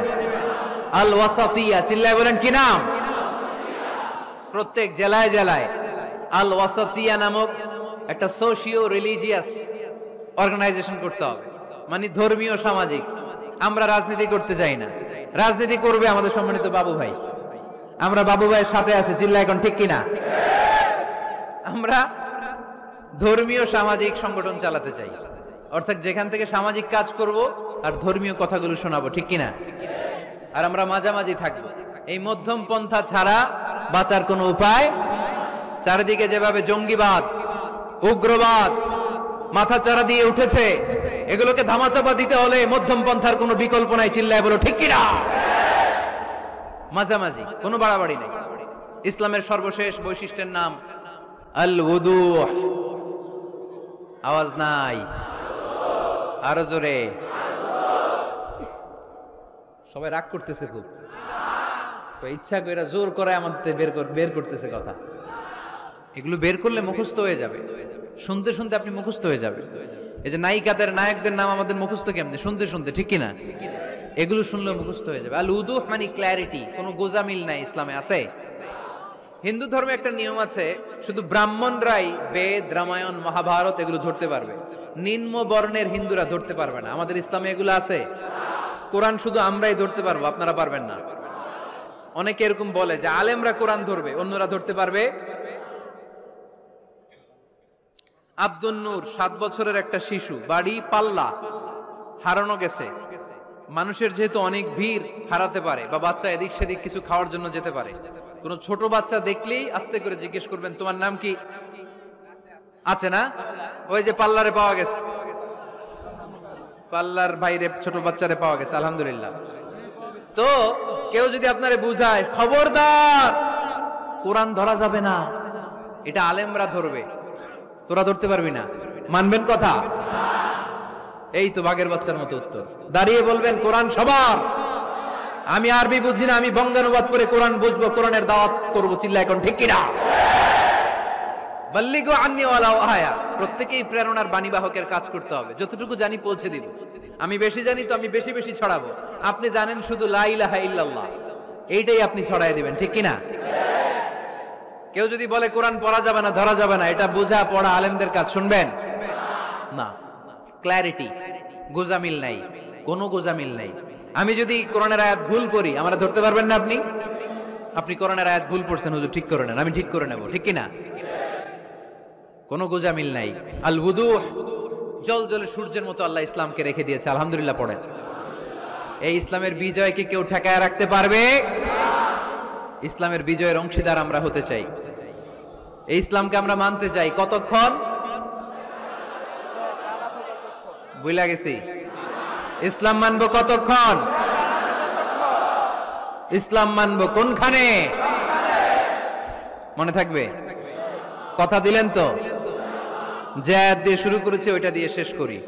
Speaker 2: আল ওয়াসাতিয়া, চিল্লায় বলেন কি নাম? প্রত্যেক জেলায় জেলায় আল ওয়াসাতিয়া নামক একটা সোশিও রিলিজিয়াস অর্গানাইজেশন করতে হবে, মানে ধর্মীয় সামাজিক। আমরা রাজনীতি করতে চাই না, রাজনীতি করবে আমাদের সম্মানিত বাবু ভাই। আমরা বাবু ভাইয়ের সাথে আছি, চিল্লা এখন ঠিক কিনা? আমরা ধর্মীয় সামাজিক সংগঠন চালাতে চাই, অর্থাৎ যেখান থেকে সামাজিক কাজ করব আর ধর্মীয় কথাগুলো শোনাবো, ঠিক কিনা? আর আমরা মাঝামাঝি থাকবো। এই মধ্যম পন্থা ছাড়া বাঁচার কোনো উপায়। চারিদিকে যেভাবে জঙ্গিবাদ, উগ্রবাদ মাথাচাড়া দিয়ে উঠেছে, এগুলোকে ধামাচাপা দিতে হলে মধ্যম পন্থার কোনো বিকল্প নাই, চিল্লায় বলো ঠিক কিনা? মাঝামাঝি, কোনো বাড়াবাড়ি নেই। ইসলামের সর্বশেষ বৈশিষ্ট্যের নাম আল উদুহ। আওয়াজ নাই, আরো জোরে। সবাই রাগ করতেছে খুব, ইচ্ছা করে জোর করে আমাদের বের করতেছে কথা। এগুলো বের করলে মুখস্থ হয়ে যাবে, শুনতে শুনতে আপনি মুখস্থ হয়ে যাবে। এই যে নায়িকাদের নায়কদের নাম আমাদের মুখস্থ কেমনে? শুনতে শুনতে, ঠিক কিনা? এগুলো শুনলে মুখস্থ হয়ে যাবে। আল উদুহ মানে ক্ল্যারিটি, কোনো গোজামিল নাই ইসলামে আছে। হিন্দু ধর্মে একটা নিয়ম আছে, শুধু ব্রাহ্মণরাই বেদ, রামায়ণ, মহাভারত এগুলো ধরতে পারবে, নিম্ন বর্ণের হিন্দুরা ধরতে পারবে না। আমাদের ইসলামে এগুলো আছে। কোরআন শুধু আমরাই ধরতে পারবো, আপনারা পারবেন না। অনেকে এরকম বলে যে আলেমরা কোরআন ধরবে, অন্যরা ধরতে পারবে। আব্দুল নূর 7 বছরের একটা শিশু, বাড়ি পাল্লা, হারানো গেছে। মানুষের যেহেতু অনেক ভিড় হারাতে পারে, বা বাচ্চা এদিক সেদিক কিছু খাওয়ার জন্য যেতে পারে, কোন ছোট বাচ্চা দেখলেই আস্তে করে জিজ্ঞেস করবেন তোমার নাম কি? আছে না? ওই যে পাল্লারে পাওয়া গেছে, পাল্লার বাইরে ছোট বাচ্চারে পাওয়া গেছে, আলহামদুলিল্লাহ। তো কেউ যদি আপনারে বুঝায় খবরদার কোরআন ধরা যাবে না, এটা আলেমরা ধরবে, তোরা ধরতে পারবি না, মানবেন কথা? এই তো বাঘের বাচ্চার মতো উত্তর। দাঁড়িয়ে বলবেন কোরআন সবার। আমি আরবি বুঝি না, আমি বঙ্গানুবাদ করে কোরআন বুঝবো, কোরআনের দাওয়াত করবো, চিল্লা এখন ঠিক কিনা? বাল্লিগু আন্নি ওয়ালাউ আয়া। প্রত্যেকেই প্রেরণার বাণীবাহকের কাজ করতে হবে, যতটুকু জানি পৌঁছে দিব। আমি বেশি জানি তো আমি বেশি বেশি ছড়াবো। আপনি জানেন শুধু লা ইলাহা ইল্লাল্লাহ, এইটাই আপনি ছড়াই দিবেন, ঠিক কিনা? কেউ যদি বলে কোরআন পড়া যাবে না, ধরা যাবে না, এটা বোঝা পড়া আলেমদের কাজ, শুনবেন না। ক্ল্যারিটি, গোজামিল নাই, কোনো গোজামিল নাই। আমি যদি কোরআনের আয়াত ভুল করি, আমরা ধরতে পারবেন না। আপনি কোরআনের আয়াত ভুল পড়ছেন, হুজুর ঠিক করে নেন, আমি ঠিক করে নেব, ঠিক কিনা? কোনো গোজামিল নাই। আল উদুহ, জল জলে সূর্যের মতো আল্লাহ ইসলামকে রেখে দিয়েছে, আলহামদুলিল্লাহ পড়েন। এই ইসলামের বিজয়কে কেউ ঠেকায় রাখতে পারবে? ইসলামের বিজয়ের অংশীদার আমরা হতে চাই, এই ইসলামকে আমরা মানতে চাই। কতক্ষণ? বুঝলা গেছি? ইসলাম মানবো কতক্ষণ? ইসলাম মানবো কোনখানে? মনে থাকবে? কথা দিলেন তো? যে আয়াত দিয়ে শুরু করেছে ওইটা দিয়ে শেষ করি।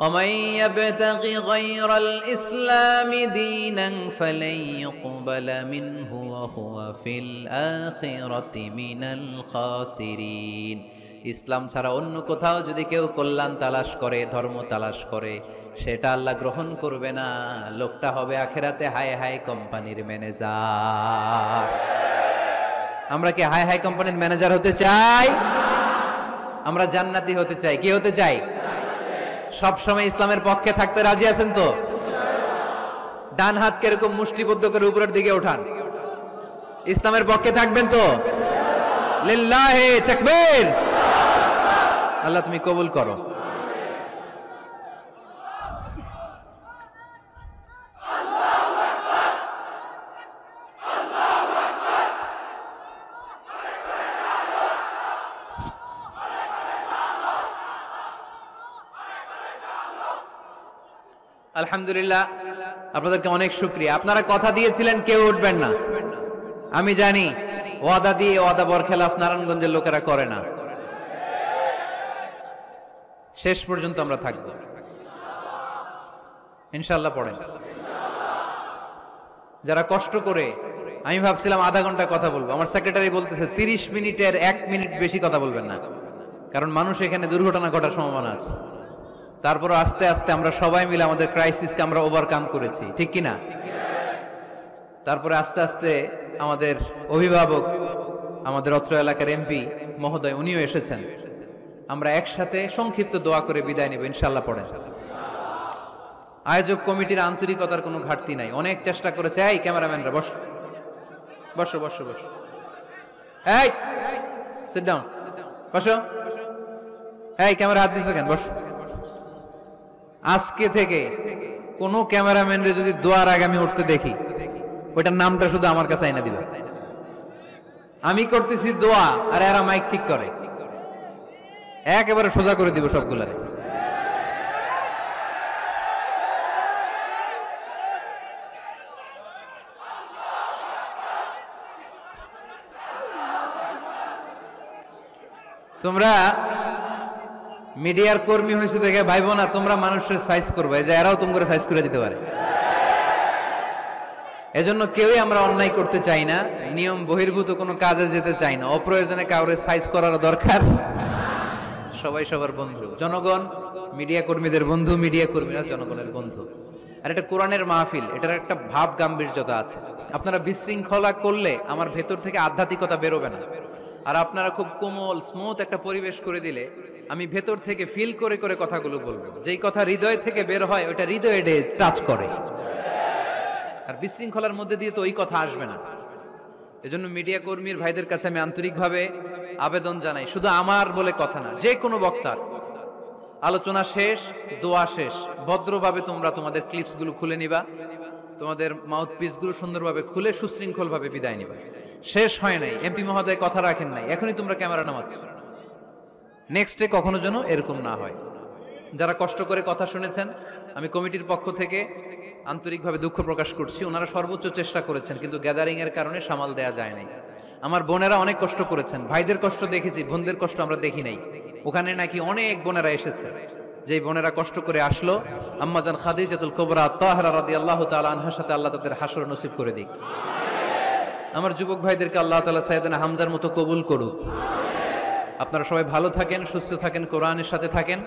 Speaker 2: ومن يبتغي غير الإسلام دينا فلن يقبل منه وهو في الآخرة من الخاسرين। ইসলাম ছাড়া অন্য কোথাও যদি কেউ কল্যাণ তালাশ করে, ধর্ম তালাশ করে, সেটা আল্লাহ গ্রহণ করবে না। লোকটা হবে আখেরাতে হাই হাই কোম্পানির ম্যানেজার। আমরা কি হাই হাই কোম্পানির ম্যানেজার হতে চাই? আমরা জান্নাতি হতে চাই। কি হতে চাই? সব সময় ইসলামের পক্ষে থাকতে রাজি আছেন তো? ডান হাত কিরকম মুষ্টিবদ্ধ করে উপরের দিকে ওঠান। ইসলামের পক্ষে থাকবেন তো? লিল্লাহি তাকবীর। আল্লাহ তুমি কবুল করো। আলহামদুলিল্লাহ, আপনাদেরকে অনেক শুকরিয়া। আপনারা কথা দিয়েছিলেন কেউ উঠবেন না, আমি জানি। ওয়াদা দিয়ে ওয়াদা বরখেলাফ নারায়ণগঞ্জের লোকেরা করে না। শেষ পর্যন্ত আমরা থাকবো ইনশাআল্লাহ। পড়েন। যারা কষ্ট করে আমি ভাবছিলাম আধা ঘন্টা কথা বলবো, আমার সেক্রেটারি বলতেছে 30 মিনিটের 1 মিনিট বেশি কথা বলবেন না, কারণ মানুষ এখানে দুর্ঘটনা ঘটার সম্ভাবনা আছে। তারপর আস্তে আস্তে আমরা সবাই মিলে আমাদের ক্রাইসিসকে আমরা ওভারকাম করেছি, ঠিক কি না? তারপরে আস্তে আস্তে আমাদের অভিভাবক, আমাদের অত্র এলাকার এমপি মহোদয়, উনিও এসেছেন। আমরা একসাথে সংক্ষিপ্ত দোয়া করে বিদায় নিব ইনশাআল্লাহ। পড়েন। আয়োজক কমিটির আন্তরিকতার কোনো ঘাটতি নাই, অনেক চেষ্টা করেছে। এই ক্যামেরাম্যানরা বসো বসো বসো বসো, এই সিট ডাউন, বসো। এই ক্যামেরা হাত দিছো কেন? বসো। আজকে থেকে কোন ক্যামেরাম্যানরে যদি দোয়ার আগে আমি উঠতে দেখি, ওইটার নামটা শুধু আমার কাছে আইনা দিবে। আমি করতেছি দোয়া আর এরা মাইক ঠিক করে, একেবারে সোজা করে দিব সবগুলারে। তোমরা মিডিয়ার কর্মী হয়েছে দেখে ভাইবো না তোমরা মানুষের সাইজ করবে, যে এরাও তোমরা সাইজ করে দিতে পারে। এজন্য কেউই আমরা অন্যায় করতে চাই না, নিয়ম বহির্ভূত কোনো কাজে যেতে চাই না, অপ্রয়োজনে কাউরে সাইজ করার দরকার। সবাই সবার বন্ধু, জনগণ মিডিয়া কর্মীদের বন্ধু, মিডিয়া কর্মীরা জনগণের বন্ধু। আর এটা কোরআনের মাহফিল, এটার একটা ভাব গাম্ভীর্যতা আছে। আপনারা বিশৃঙ্খলা করলে আমার ভেতর থেকে আধ্যাত্মিকতা বেরোবে না। আর আপনারা খুব কোমল স্মুথ একটা পরিবেশ করে দিলে আমি ভেতর থেকে ফিল করে করে কথাগুলো বলবো। যেই কথা হৃদয় থেকে বের হয় ওটা হৃদয়ে টাচ করে। আর বিশৃঙ্খলার মধ্যে দিয়ে তো ওই কথা আসবে না। এজন্য মিডিয়া কর্মীর ভাইদের কাছে আমি আন্তরিকভাবে আবেদন জানাই, শুধু আমার বলে কথা না, যে কোনো বক্তার আলোচনা শেষ, দোয়া শেষ, ভদ্রভাবে তোমরা তোমাদের ক্লিপস গুলো খুলে নিবা, তোমাদের মাউথ পিস গুলো সুন্দরভাবে খুলে সুশৃঙ্খল ভাবে বিদায় নিবা। শেষ হয় নাই, এমপি মহোদয় কথা রাখেন নাই, এখনই তোমরা ক্যামেরা নামাচ্ছ। নেক্সটে কখনো যেন এরকম না হয়। যারা কষ্ট করে কথা শুনেছেন, আমি কমিটির পক্ষ থেকে আন্তরিকভাবে দুঃখ প্রকাশ করছি। ওনারা সর্বোচ্চ চেষ্টা করেছেন, কিন্তু গ্যাদারিং এর কারণে সামাল দেয়া যায় নাই। আমার বোনেরা অনেক কষ্ট করেছেন, ভাইদের কষ্ট দেখেছি, বোনদের কষ্ট আমরা দেখি নাই। ওখানে নাকি অনেক বোনেরা এসেছে, যেই বোনেরা কষ্ট করে আসলো। আম্মাজান খাদিজাতুল কুবরা তাহরা রাদিয়াল্লাহু তাআলা আনহার সাথে আল্লাহ তাদের হাসর নসিব করে দিক। আমার যুবক ভাইদেরকে আল্লাহ তাআলা সাইয়েদনা হামজার মতো কবুল করুক। আপনারা সবাই ভালো থাকেন, সুস্থ থাকেন, কোরআনের সাথে থাকেন।